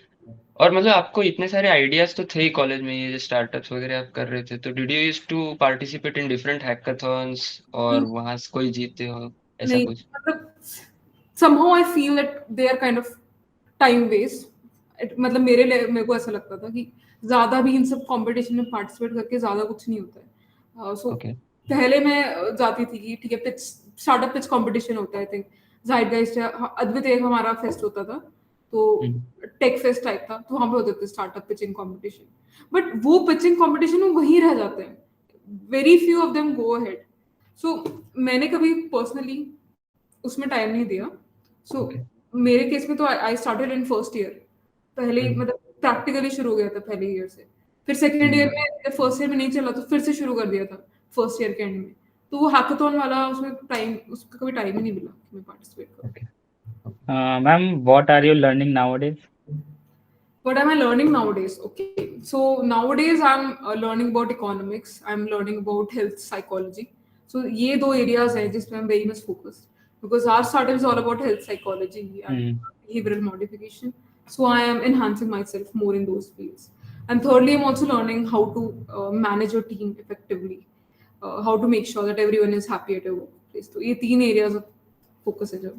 और मतलब आपको इतने सारे आइडियाज तो थे ही कॉलेज में, ये जो स्टार्टअप्स वगैरह आप कर रहे थे, तो did you use to participate in different hackathons और वहां से कोई जीते हो ऐसा नहीं, कुछ? मतलब somehow I feel that they are kind of time waste. मतलब मेरे को ऐसा लगता था कि ज्यादा भी इन सब कंपटीशन में पार्टिसिपेट करके ज्यादा कुछ नहीं होता है. So okay. पहले मैं जाती थी कि ठीक है पिच, स्टार्टअप पिच कंपटीशन होता है, आई थिंक ज़ाइटगाइस्ट है, अद्वित एक हमारा फेस्ट होता था, तो टेक फेस्ट टाइप था, तो वहां पे होते थे स्टार्टअप पिचिंग कंपटीशन. बट वो पिचिंग कंपटीशन में वहीं रह जाते हैं, very few of them go ahead. So मैंने कभी पर्सनली उसमें टाइम नहीं दिया. सो मेरे केस में तो I started in first year. पहले मतलब प्रैक्टिकली शुरू हो गया था पहले ईयर से, फिर सेकेंड ईयर में, फर्स्ट ईयर में नहीं चला तो फिर से शुरू कर दिया था फर्स्ट ईयर के एंड में. तो वो हैकाथॉन वाला उसमें उसका कभी टाइम ही नहीं मिला कि मैं पार्टिसिपेट करूँ. Ma'am what are you learning nowadays? What am I learning nowadays? Okay, so nowadays I'm learning about economics. I'm learning about health psychology. So ये दो areas हैं जिसमें I'm very much focused because our startup is all about health psychology and behavioral modification. So I am enhancing myself more in those fields. And thirdly, I'm also learning how to manage your team effectively, how to make sure that everyone is happy at your workplace. तो ये तीन areas of focus है जो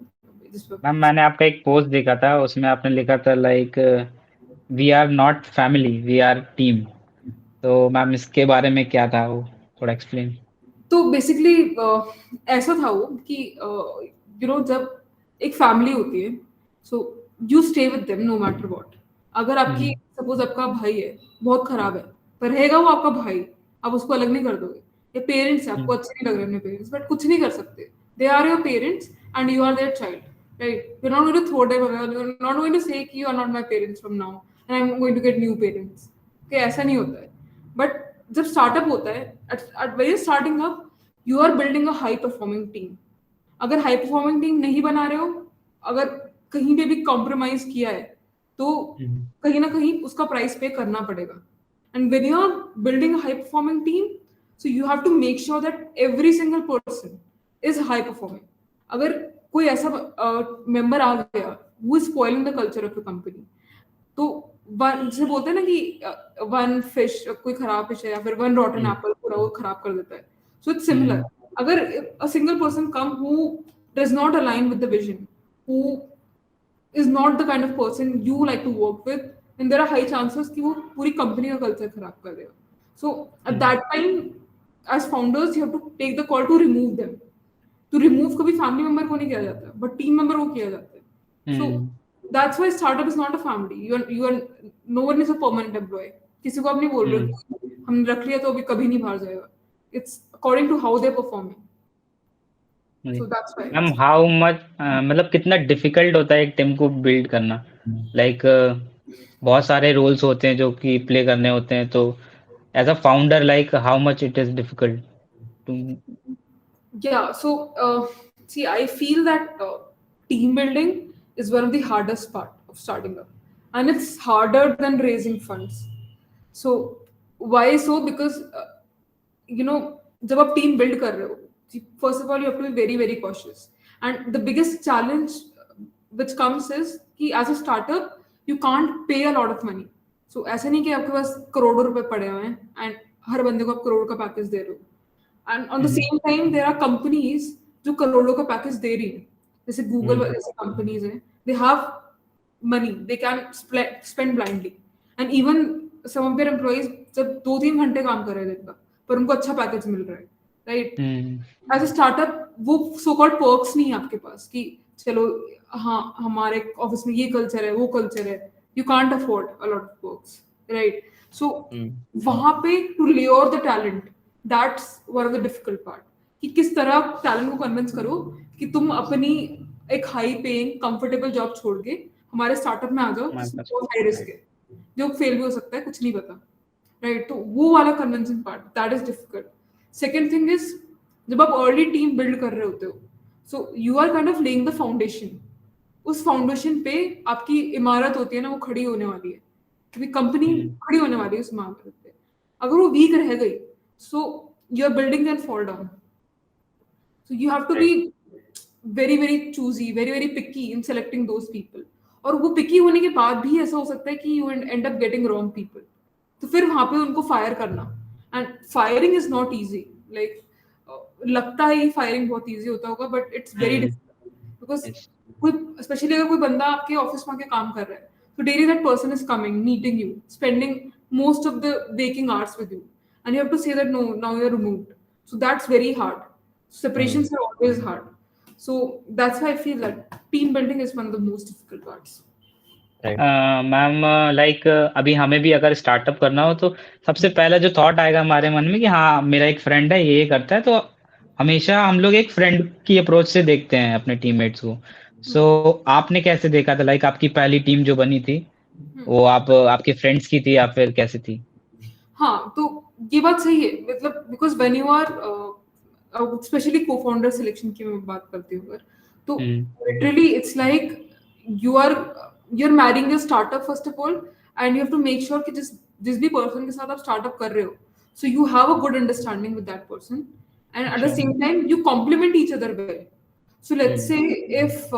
जिस पे ma'am मैंने आपका एक पोस्ट देखा था, उसमें आपने लिखा था like we are not family, we are team. तो मैम इसके बारे में क्या था वो, थोड़ा एक्सप्लेन। तो बेसिकली ऐसा था वो कि जब एक फैमिली होती है, so you stay with them no matter what. अगर आपकी सपोज आपका भाई है, बहुत खराब है, पर रहेगा वो आपका भाई, आप उसको अलग नहीं कर दोगे। या पेरेंट्स है, आपको अच्छे नहीं लग रहे अपने पेरेंट्स, बट कुछ नहीं कर सकते, they are your parents and you are their child, right? You are not going to throw them away, you are not going to say कि you are not my parents from now and I am going to get new parents. ऐसा नहीं होता है। But जब startup होता है, at very starting up, you are building a high performing team. अगर high performing team नहीं बना रहे हो, अगर कहीं पे भी कॉम्प्रोमाइज किया है, तो कहीं ना कहीं उसका प्राइस पे करना पड़ेगा। And when you are building a high performing team, so you have to make sure that every single person is high performing. अगर कोई ऐसा मेंबर आ गया who is spoiling the culture of the company, तो जैसे बोलते हैं ना कि वन फिश, कोई खराब फिश है, या फिर वन रॉटन एप्पल पूरा वो खराब कर देता है। So it's similar. अगर a single person come who does not align with the vision, who is not the kind of person you like to work with, and there are high chances कि वो पूरी company का culture खराब कर देगा। So at that time as founders you have to take the call to remove them. तो remove कभी family member को नहीं किया जाता, बट टीम मेंबर को किया जाता है। सो that's why startup is not a family. You are no one is a permanent employee. किसी को आप नहीं बोल रहे हो कि हमने रख लिया तो अभी कभी नहीं बाहर जाएगा। It's according to how they're performing. So that's why. Ma'am how much, मतलब कितना डिफिकल्ट होता है एक टीम को बिल्ड करना? लाइक बहुत सारे रोल्स होते हैं जो कि प्ले करने होते हैं, तो as a founder like how much it is difficult to? Yeah, so see, I feel that team building is one of the hardest part of starting up, and it's harder than raising funds. So why so? Because जब आप team build कर रहे हो, first of all you have to be very very cautious, and the biggest challenge which comes is कि as a startup you can't pay a lot of money. So ऐसा नहीं कि आपके पास करोड़ों रुपए पड़े हुए हैं एंड हर बंदे को आप करोड़ का पैकेज दे रहे हो, and on the same time there are companies जो करोड़ों का पैकेज दे रही है, जैसे गूगल जैसे कंपनीज हैं, they have money, they can spend blindly, and even some of their employees जब 2-3 घंटे काम कर रहे हैं दिन का, पर उनको अच्छा पैकेज मिल रहा है, राइट? एज अ स्टार्टअप वो सो कॉल्ड पर्क्स नहीं है आपके पास कि चलो हाँ हमारे ऑफिस में ये कल्चर है, वो कल्चर है, you can't afford a lot of perks, right? So वहां पे to layer the talent, that's one of the difficult part, कि किस तरह टैलेंट को कन्विंस करो कि तुम अपनी एक हाई पेइंग कंफर्टेबल जॉब छोड़ के हमारे स्टार्टअप में आ जाओ, जिसमें बहुत हाई रिस्क है, जो फेल भी हो सकता है, कुछ नहीं पता, राइट? तो वो वाला convincing part, that is difficult. Second thing is, जब आप अर्ली टीम बिल्ड कर रहे होते हो, so you are kind of laying the foundation. उस फाउंडेशन पे आपकी इमारत होती है ना, वो खड़ी होने वाली है, क्योंकि कंपनी खड़ी होने वाली है उस इमारत पे। अगर वो वीक रह गई, so you are building can fall down. So you have to be very very choosy, very very picky in selecting those people. और वो पिकी होने के बाद भी ऐसा हो सकता है कि you and up getting wrong people, तो फिर वहां पे उनको फायर करना, and firing is not easy. Like लगता है फायरिंग बहुत इजी होता होगा, but it's very difficult, because कोई स्पेशली अगर कोई बंदा आपके ऑफिस में आके काम कर रहा है, तो daily that person is coming, meeting you, spending most of the waking hours with you, and you have to say that no, now you're removed. So that's very hard. Separations are always hard. So that's why I feel that team building is one of the most difficult parts. Ma'am like अभी हमें भी अगर startup करना हो, तो सबसे पहला जो थॉट आएगा हमारे मन में कि हाँ मेरा एक फ्रेंड है, ये करता है, तो हमेशा हम लोग एक फ्रेंड की अप्रोच से देखते हैं अपने टीममेट्स को। सो आपने कैसे देखा था? लाइक आपकी पहली टीम जो बनी थी, वो आपके फ्रेंड्स की थी या फिर कैसे थी? हाँ, तो ये बात सही है, मतलब because when you are specially co founder selection की मैं बात करती हूँ अगर, तो literally it's like you are marrying your startup first of all, and you have to make sure कि जिस भी पर्सन के साथ आप स्टार्टअप कर रहे हो, so you have a good understanding with that person, and at the same time you complement each other well. So let's say if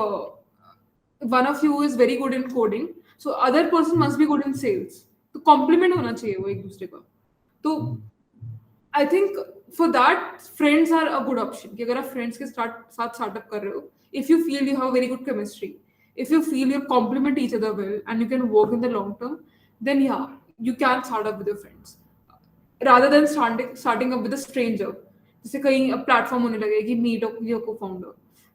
one of you is very good in coding, so other person must be good in sales. तो complement होना चाहिए वो एक दूसरे का. तो I think for that friends are a good option. कि अगर आप friends के साथ startup कर रहे हो, if you feel you have very good chemistry, if you feel you complement each other well and you can work in the long term, then yeah, you can start up with your friends. Rather than starting up with a stranger, जैसे कहीं platform होने लगे कि meet your co-founder,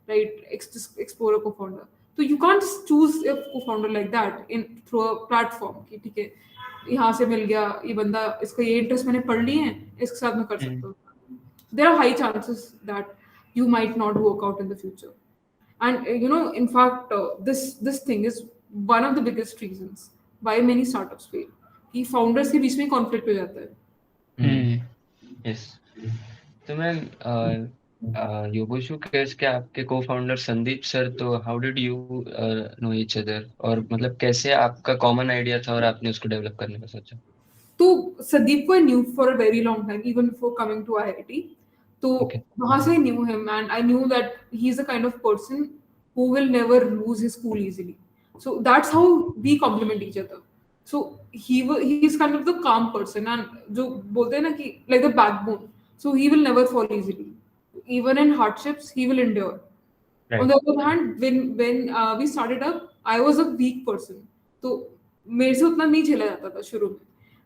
right, explore your co-founder, तो you can't choose your co-founder like that in through a platform कि ठीक है यहाँ से मिल गया ये बंदा, इसको ये इंटरेस्ट मैंने पढ़ लिए हैं, इसके साथ मैं कर सकता हूँ. There are high chances that you might not work out in the future. And in fact, this thing is one of the biggest reasons why many startups fail. कि founders के बीच में conflict हो जाता है. यस. तो ma'am Yoboshu case के आपके को फाउंडर संदीप सर, तो how did you know each other, और मतलब कैसे आपका कॉमन आइडिया था और आपने उसको डेवलप करने का सोचा? तो संदीप को I knew for a very long time, even before coming to IIT. तो वहाँ से I knew him and I knew that he's the kind of person who will never lose his cool easily. So that's how we complement each other. So he's kind of the calm person, and जो बोलते हैं ना कि like the backbone. So he will never fall easily. Even in hardships, he will endure. Right. On the other hand, when we started up, I was a weak person. तो मेरे से उतना नहीं झेला जाता था शुरू में.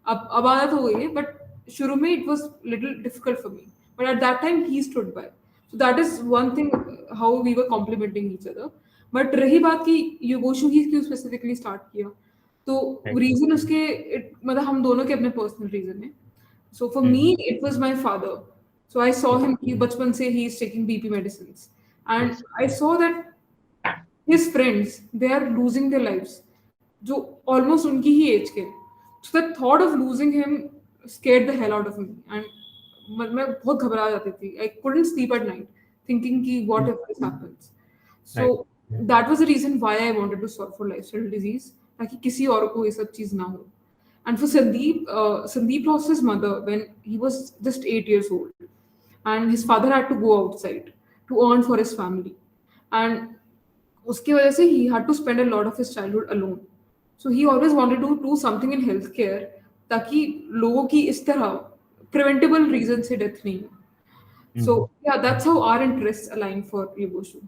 अब आदत हो गई है, but शुरू में it was little difficult for me. But at that time, he stood by. So that is one thing how we were complementing each other. But रही बात कि योबोशु ही क्यों specifically start किया, तो reason उसके मतलब हम दोनों के अपने personal reason है. So for me, it was my father. So I saw him कि बचपन से he is taking BP medicines, and I saw that his friends, they are losing their lives, जो almost उनकी ही age के. So the thought of losing him scared the hell out of me, and मैं बहुत घबरा जाती थी. I couldn't sleep at night thinking कि what if this happens. So that was the reason why I wanted to solve for lifestyle disease, ताकि किसी और को ये सब चीज ना हो. And for Sandeep lost his mother when he was just 8 years old, and his father had to go outside to earn for his family, and उसकी वजह से he had to spend a lot of his childhood alone. So he always wanted to do something in healthcare ताकि लोगों की इस तरह preventable reason से death नहीं हो. So yeah, that's how our interests align for Yoboshu.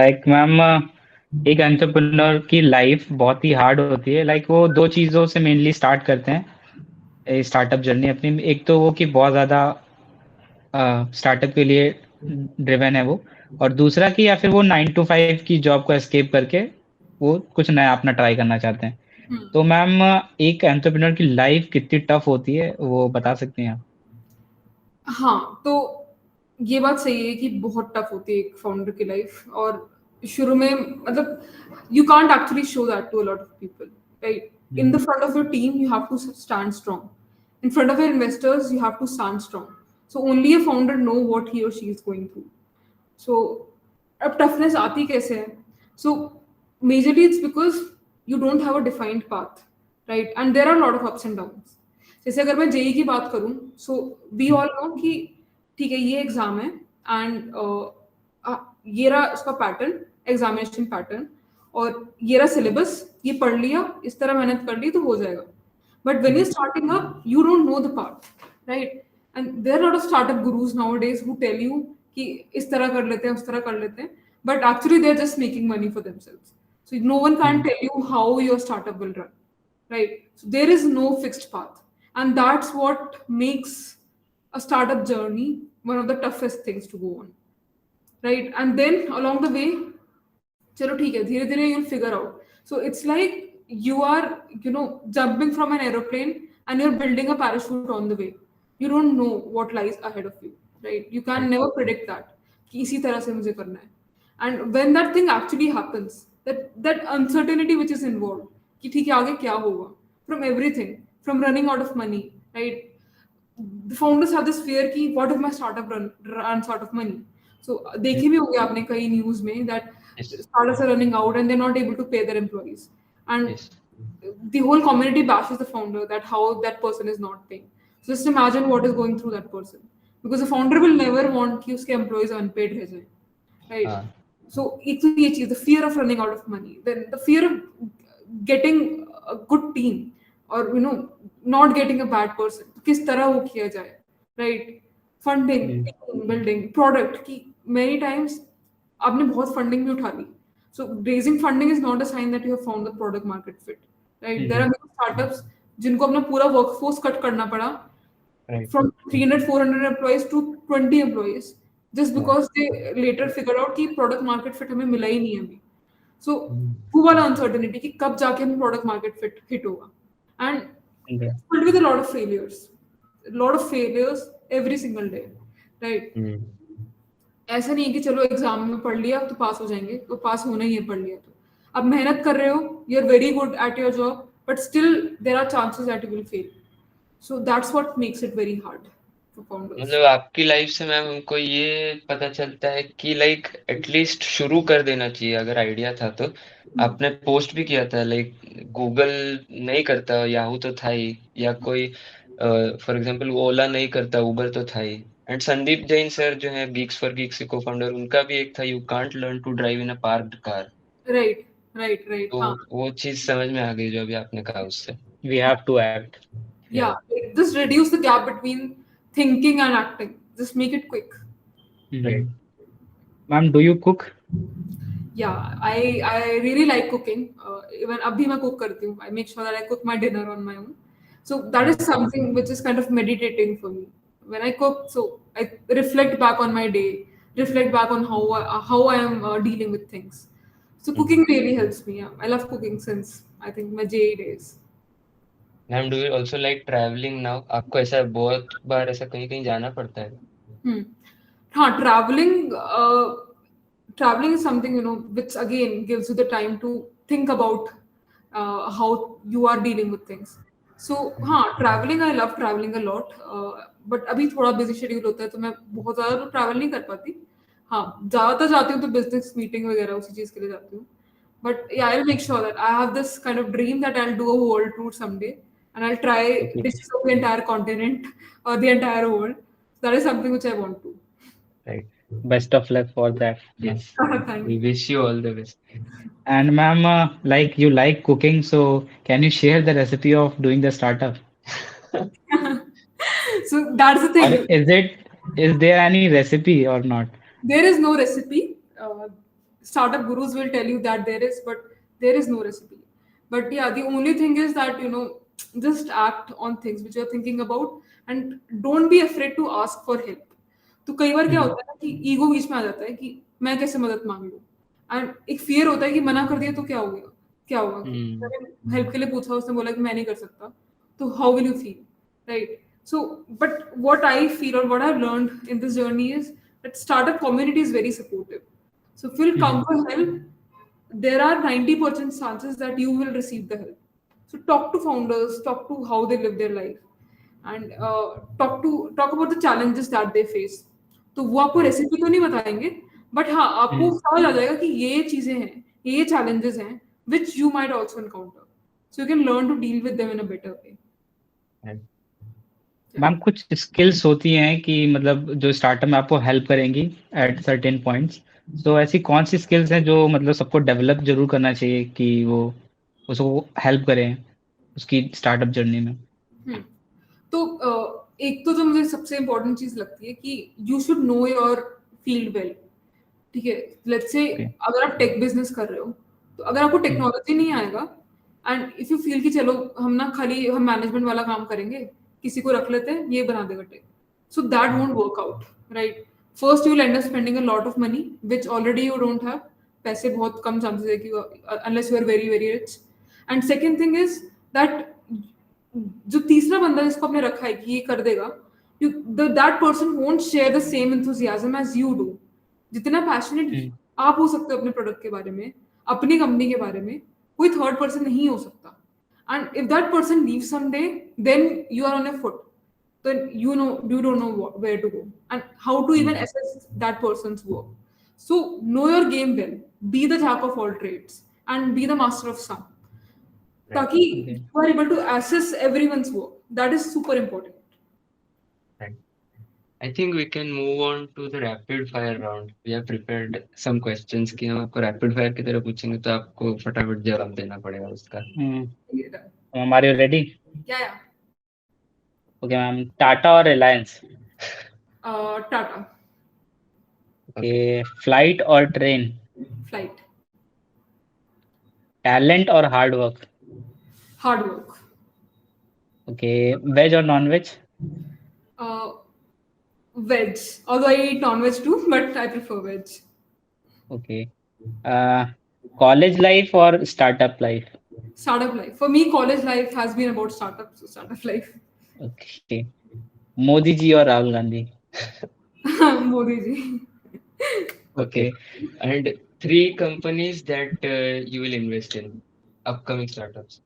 Like ma'am, एक entrepreneur की लाइफ बहुत ही हार्ड होती है. लाइक वो दो चीज़ों से मेनली स्टार्ट करते हैं स्टार्टअप जर्नी अपनी. एक तो वो कि बहुत ज़्यादा स्टार्टअप के लिए ड्रिवन है वो, और दूसरा कि या फिर वो 9 to 5 की जॉब को एस्केप करके वो कुछ नया अपना ट्राई करना चाहते हैं. तो मैम एक एंटरप्रेन्योर की लाइफ कितनी टफ होती है वो बता सकते हैं आप? हाँ, तो ये बात सही है कि बहुत टफ होती है एक फाउंडर की लाइफ. और शुरू में मतलब you can't actually show that to a lot of people, right? In the front of your team, you have to stand strong. In front of your investors, you have to stand strong. So only a founder know what he or she is going through. So अब toughness आती कैसे है? So majorly it's because you don't have a defined path, right? And there are a lot of ups and downs. जैसे अगर मैं JEE की बात करूं, so we all know कि ठीक है ये एग्जाम है, एंड ये रहा उसका पैटर्न, एग्जामिनेशन पैटर्न, और ये रहा सिलेबस, ये पढ़ लिया, इस तरह मेहनत कर ली तो हो जाएगा. But when you starting up, you don't know the path, right? And there are lot of startup gurus nowadays who tell you कि इस तरह कर लेते हैं, उस तरह कर लेते हैं, but actually they are just making money for themselves. So no one can tell you how your startup will run, right? So there is no fixed path, and that's what makes a startup journey one of the toughest things to go on, right? And then along the way, chalo theek hai, dheere dheere you'll figure out. So it's like you are jumping from an aeroplane and you're building a parachute on the way. You don't know what lies ahead of you, right? You can never predict that कि इसी तरह से मुझे करना है. And when that thing actually happens, that uncertainty which is involved कि ठीक है आगे क्या होगा, from everything, from running out of money, right? the founders have this fear कि what if my startup runs out of money. So देखे भी होंगे आपने कई news में that yes, startups are running out and they're not able to pay their employees, and yes, the whole community bashes the founder that how that person is not paying. So just imagine what is going through that person, because the founder will never want कि उसके employees unpaid रह जाए, right? हाँ, So एक तो ये चीज, the fear of running out of money, then the fear of getting a good team, or not getting a bad person. किस तरह वो किया जाए, right? Funding, building, product की many times आपने बहुत funding भी उठा ली. So raising funding is not a sign that you have found the product market fit, right? There are many startups जिनको अपना पूरा workforce cut करना पड़ा right, from 300 400 employees to 20 employees just yeah, because they later figured out कि product market fit हमें मिला ही नहीं है अभी. So mm, वो वाला uncertainty कि कब जाके हमें product market fit hit होगा, and Yeah. it's filled with a lot of failures every single day, right? mm, ऐसा नहीं है कि चलो एग्जाम में पढ़ लिया तो पास हो जाएंगे, तो पास होना ही है पढ़ लिया तो. अब मेहनत कर रहे हो, you are very good at your job, but still there are chances that you will fail. So that's what makes it very hard for founders. मतलब आपकी लाइफ से मैम हमको ये पता चलता है कि लाइक एटलीस्ट शुरू कर देना चाहिए अगर आइडिया था तो. आपने पोस्ट भी किया था लाइक गूगल नहीं करता, याहू तो था ही, या कोई फॉर एग्जांपल ओला नहीं करता, उबर तो था ही. एंड संदीप जैन सर जो है गीक्स फॉर गीक्स के को फाउंडर, उनका भी एक था, you can't learn to drive in a parked car. Right right right. तो हाँ, वो चीज समझ में आ गई जो अभी आपने कहा उससे. We have to act. या just reduce the gap between thinking and acting, just make it quick. Right. Ma'am, do you cook? Yeah, I really like cooking. Even abhi मैं cook करती हूँ. I make sure that I cook my dinner on my own. So that is something which is kind of meditating for me. When I cook, so I reflect back on my day, reflect back on how I am dealing with things. So cooking really helps me. Yeah. I love cooking since I think my JE days. Ma'am do you also like travelling now? आपको ऐसा बहुत बार ऐसा कहीं कहीं जाना पड़ता है? हाँ, traveling is something which again gives you the time to think about how you are dealing with things. So हाँ, traveling, I love traveling a lot, but अभी थोड़ा busy schedule होता है तो मैं बहुत ज़्यादा तो travel नहीं कर पाती. हाँ, ज़्यादातर जाती हूँ तो business meeting वगैरह उसी चीज़ के लिए जाती हूँ. But yeah, I'll make sure that I have this kind of dream that I'll do a world tour someday, and I'll try Okay. dishes of the entire continent or the entire world. That is something which I want to. Right. Best of luck for that. Yes. Thank We you. wish you all the best. And ma'am, like you like cooking, so can you share the recipe of doing the startup? So that's the Or thing. is there any recipe or not? There is no recipe. Startup gurus will tell you that there is, but there is no recipe. But yeah, the only thing is that just act on things which you're thinking about, and don't be afraid to ask for help. तो कई बार क्या होता है ना कि ego बीच में आ जाता है कि मैं कैसे मदद मांग लूं, एंड एक फियर होता है कि मना कर दिया तो क्या हो गया, क्या होगा कि मैंने हेल्प के लिए पूछा, उसने बोला कि मैं नहीं कर सकता, तो how will you feel, right? So but what I feel or what I've learned in this journey is that startup community is very supportive. So if you'll come for help, there are 90% chances that you will receive the help. So talk to founders, talk to how they live their life, and talk about the challenges that they face. तो वो आपको recipe तो नहीं बताएंगे, but हाँ, आपको समझ आ जाएगा कि ये चीजें हैं, ये challenges हैं which you might also encounter. So you can learn to deal with them in a better way. Right. Ma'am कुछ स्किल्स होती हैं कि मतलब जो स्टार्टअप में आपको हेल्प करेंगी एट सर्टेन पॉइंट्स. सो ऐसी कौन सी स्किल्स हैं जो मतलब सबको डेवलप जरूर करना चाहिए कि वो उसको हेल्प करें उसकी स्टार्टअप जर्नी में? तो एक तो जो मुझे सबसे इम्पोर्टेंट चीज लगती है कि you should know your field well. ठीक है, लेट्स से अगर आप टेक बिजनेस कर रहे हो, तो अगर आपको टेक्नोलॉजी नहीं आएगा एंड इफ यू फील कि चलो हम मैनेजमेंट वाला काम करेंगे, किसी को रख लेते हैं, ये बना देगा tech, so that won't work out, right? First you will end up spending a lot of money which already you don't have. पैसे बहुत कम चांसेस है कि unless you are very very rich. And second thing is that जो तीसरा बंदा जिसको आपने रखा है कि ये कर देगा, that person won't share the same enthusiasm as you do. जितना पैशनेट आप हो सकते हो अपने प्रोडक्ट के बारे में, अपनी कंपनी के बारे में, कोई थर्ड पर्सन नहीं हो सकता. And if that person leave someday, then you are on a foot. then you don't know where to go and how to even assess that person's work. So know your game well. Be the jack of all trades and be the master of some. Right. Taki Okay. you are able to assess everyone's work. That is super important. Right. I think we can move on to the rapid fire round. We have prepared some questions कि हम आपको rapid fire की तरह पूछेंगे तो आपको फटाफट जवाब देना पड़ेगा उसका. Yeah, Are you ready? yeah. Okay, ma'am. Tata or Reliance? Tata. Okay. Flight or train? Flight. Talent or hard work? Hard work. Okay. Veg or non-veg? Uh, Veg. Although I eat non-veg too, but I prefer veg. Okay. Uh, College life or startup life? Startup life. For me, college life has been about startup, so startup life. Okay. Modi ji or Rahul Gandhi? Modi ji. Okay. And 3 companies that you will invest in, upcoming startups.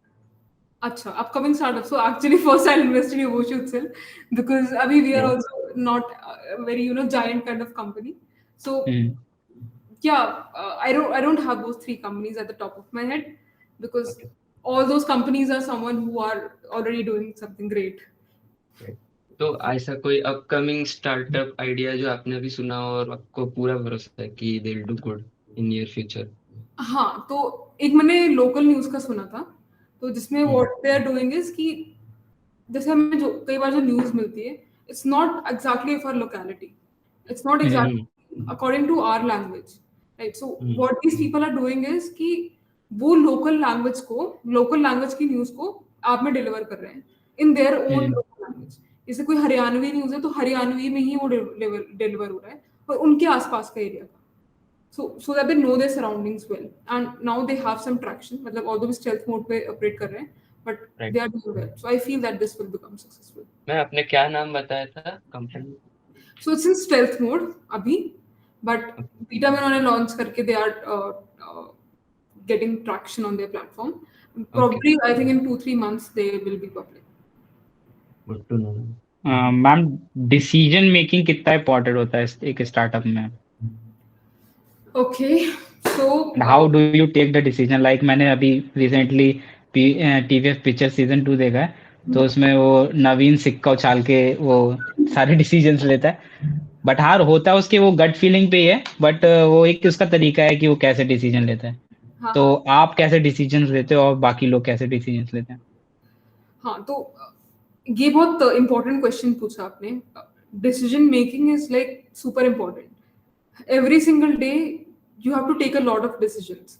Acha, upcoming startup. So actually, first I'll invest in Yoboshu itself because abhi we are Yeah. also not a very giant kind of company. So Hmm. yeah, I don't have those 3 companies at the top of my head because Okay. all those companies are someone who are already doing something great. Right. तो ऐसा कोई upcoming startup idea जो आपने अभी सुना हो और आपको पूरा भरोसा है कि they will do good in near future. हाँ, तो एक मैंने लोकल न्यूज का सुना था, तो जिसमें what they are doing is कि जैसे हमें जो कई बार जो न्यूज मिलती है, it's not exactly for locality, it's not exactly according to our language, right? So what these people are doing is कि वो लोकल लैंग्वेज की न्यूज को आप में डिलीवर कर रहे हैं in their own local language. जैसे कोई हरियाणवी न्यूज है तो हरियाणवी में ही वो डिलीवर हो रहा है और उनके आसपास का एरिया का. So that they know their surroundings well, and now they have some traction. मतलब although we stealth mode पे operate कर रहे हैं, but Right. they are doing well. So I feel that this will become successful. मैं आपने क्या नाम बताया था company? So it's in stealth mode अभी, but beta में उन्होंने launch करके they are getting traction on their platform. Probably I think in 2-3 months they will be public. Good to know. Ma'am decision making कितना important होता है एक startup में? Okay, so how do you take the decision? Like मैंने अभी recently TVF picture season 2 देखा है, तो उसमें वो नवीन सिक्का उछाल के वो सारे डिसीजंस लेता है. बट हाँ, होता है उसके वो गट फीलिंग पे ही है, बट वो एक उसका तरीका है कि वो कैसे डिसीजन लेता है. हाँ, तो आप कैसे डिसीजंस लेते हो और बाकी लोग कैसे डिसीजंस लेते हैं? हाँ, तो ये बहुत इम्पोर्टेंट क्वेश्चन पूछा आपने. Decision making is like super important. Every single day you have to take a lot of decisions.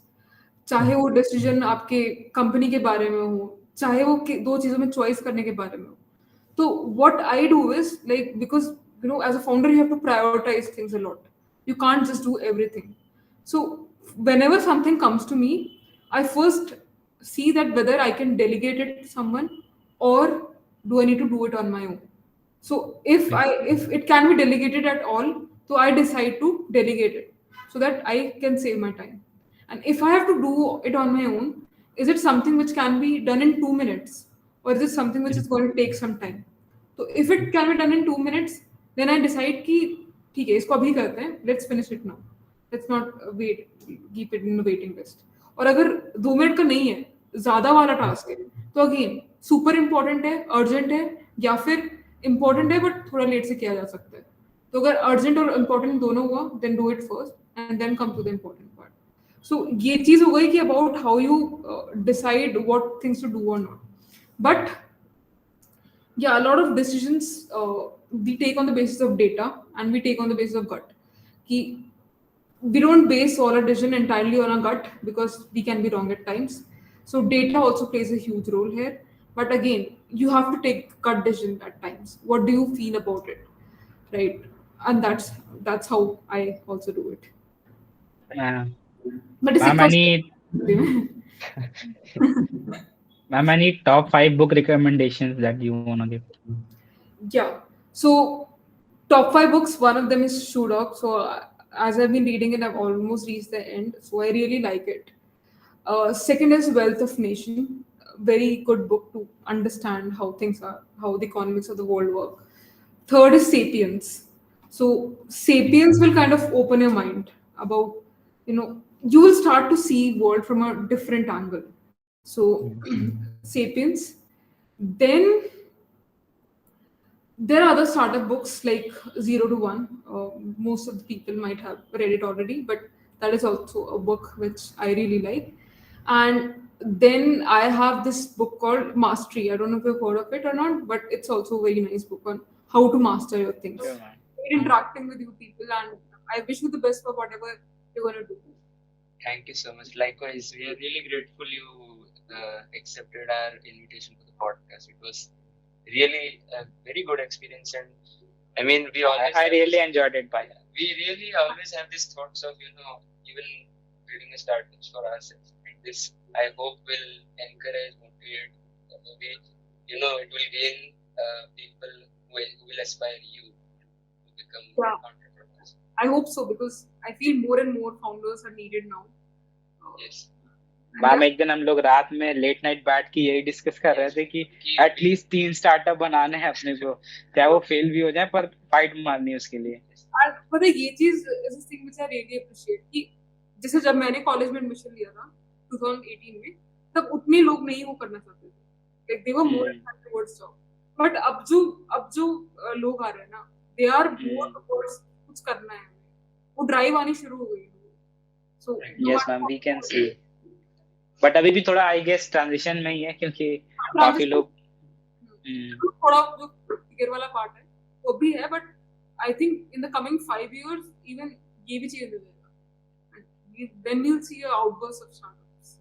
चाहे वो डिसीजन आपके कंपनी के बारे में हो, चाहे वो 2 चीजों में चॉइस करने के बारे में हो. तो what I do is like, because as a founder you have to prioritise things a lot. You can't just do everything. So whenever something comes to me, I first see that whether I can delegate it to someone or do I need to do it on my own. So if it can be delegated at all, so I decide to delegate it so that I can save my time. And if I have to do it on my own, is it something which can be done in 2 minutes, or is it something which is going to take some time? So if it can be done in 2 minutes, then I decide कि ठीक है इसको अभी करते हैं, let's finish it now, let's not wait, keep it in waiting list. और अगर 2 minute का नहीं है, ज्यादा वाला टास्क है, तो अगेन सुपर इंपॉर्टेंट है, अर्जेंट है, या फिर इंपॉर्टेंट है बट थोड़ा लेट से किया जा सकता है. तो अगर अर्जेंट और इंपॉर्टेंट दोनों हुआ, then do it first and then come to the important part. So ये चीज हो गई कि about how you decide what things to do और not. But yeah, a lot of decisions we take on the basis of data and we take on the basis of gut. We don't base all our decision entirely on our gut because we can be wrong at times. So data also plays a huge role here. But again, you have to take gut decision at times. What do you feel about it, right? And that's how I also do it. But it's Ma'am, any top 5 book recommendations that you want to give? Yeah. So top 5 books, one of them is Shoe Dog. So as I've been reading it, I've almost reached the end. So I really like it. Second is Wealth of Nation. Very good book to understand how things are, how the economics of the world work. Third is sapience. So sapience will kind of open your mind about, you will start to see world from a different angle. So sapience. Then there are other startup books like Zero to One. Most of the people might have read it already, but that is also a book which I really like. And then I have this book called Mastery. I don't know if you've heard of it or not, but it's also a very nice book on how to master your things. Sure, man. Interacting with you people, and I wish you the best for whatever you're gonna do. Thank you so much. Likewise, we are really grateful you accepted our invitation to the podcast. It was really a very good experience, and I mean, I really enjoyed it, by we really always have these thoughts of even building a startups for ourselves. And this, I hope, will encourage, motivate, maybe it will gain people who will aspire you to become entrepreneurs. I hope so, because I feel more and more founders are needed now. Yes. Ma'am एक दिन हम लोग रात में late night बैठ के यही discuss कर रहे थे कि एटलीस्ट 3 स्टार्टअप बनाने हैं अपने को, चाहे वो फेल भी हो जाए पर फाइट मारनी है उसके लिए. और पता है ये चीज is a thing which I really appreciate कि जैसे जब मैंने कॉलेज में एडमिशन लिया था 2018 में, तब उतने लोग नहीं वो करना चाहते थे, like they were more towards job. But अब जो लोग आ रहे हैं ना, दे आर मोर टुवर्ड्स कुछ करना है, वो ड्राइव आनी शुरू हो गई. So yes ma'am, we can see. But अभी भी थोड़ा आई गेस ट्रांजिशन में ही है, क्योंकि काफी लोग थोड़ा जो फिगर वाला पार्ट है वो भी है, but I think in the coming 5 years even ये भी चेंज हो जाएगा. Then you will see a outburst of startups.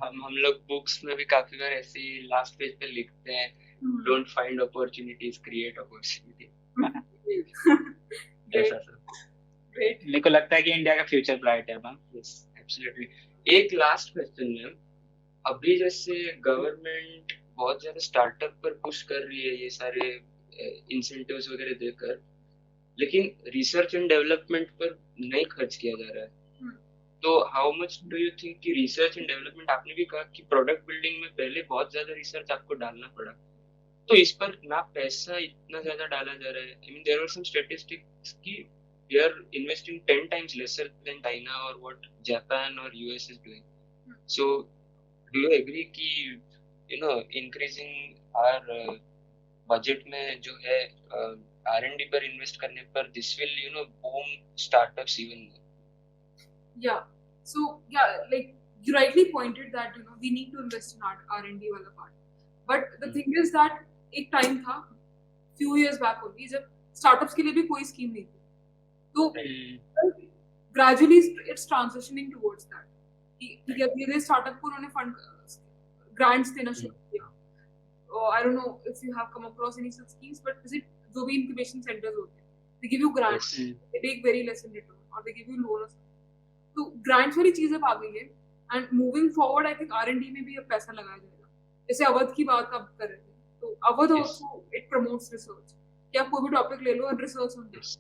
हम लोग बुक्स में भी काफी बार ऐसे ही लास्ट पेज पे लिखते हैं, don't find opportunities, create opportunity. ऐसा सब. मेरे को लगता है कि इंडिया का फ्यूचर ब्राइट है मैम. Yes, absolutely. एक लास्ट क्वेश्चन मैम, अभी जैसे गवर्नमेंट बहुत ज्यादा स्टार्टअप पर पुश कर रही है, ये सारे इंसेंटिव्स वगैरह देकर, लेकिन रिसर्च एंड डेवलपमेंट पर नहीं खर्च किया जा रहा है. तो how much do you think कि रिसर्च एंड डेवलपमेंट, आपने भी कहा कि प्रोडक्ट बिल्डिंग में पहले बहुत ज्यादा रिसर्च आपको डालना पड़ा, तो इस पर ना पैसा इतना ज्यादा डाला जा रहा है. I mean there are some statistics कि we are investing 10 times lesser than China or what Japan or US is doing. So, do you agree कि increasing our budget में जो है R&D पर invest करने पर this will boom startups even more? Yeah. So like you rightly pointed that we need to invest in R&D वाला part. But the thing is that एक time था few years back only जब startups के लिए भी कोई scheme नहीं थी. तो gradually it's transitioning towards that. ठीक है, धीरे स्टार्टअप को उन्होंने फंड ग्रांट्स देना शुरू किया. I don't know if you have come across any such schemes, but is it जो भी incubation centers होते हैं, they give you grants, they take very less in return, or they give you loan. तो grants वाली चीज अब आ गई है, and moving forward I think R&D में भी अब पैसा लगाया जाएगा. जैसे अवध की बात आप कर रहे थे, तो Awadh also it promotes research. कि आप कोई भी टॉपिक ले लो and research on this.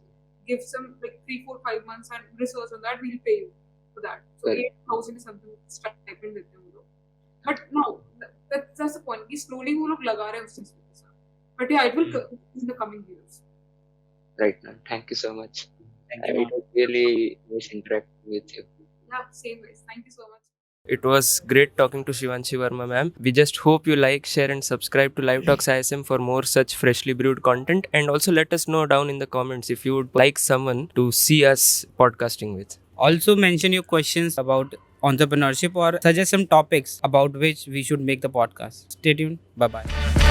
Give some like 3, 4, 5 months and research on that, we'll pay you for that. So 8,000 is something stipend देते हैं वो लोग. But no, that's the point. कि slowly वो लोग लगा रहे हैं उस चीज के साथ. But yeah, it will in the coming years. Right, ma'am. Thank you so much. Thank you, It was really nice interacting with you. Yeah, same ways. Thank you so much. It was great talking to Shivanshi Verma, ma'am. We just hope you like, share and subscribe to LiveTalksISM for more such freshly brewed content, and also let us know down in the comments if you would like someone to see us podcasting with. Also mention your questions about entrepreneurship or suggest some topics about which we should make the podcast. Stay tuned. Bye-bye.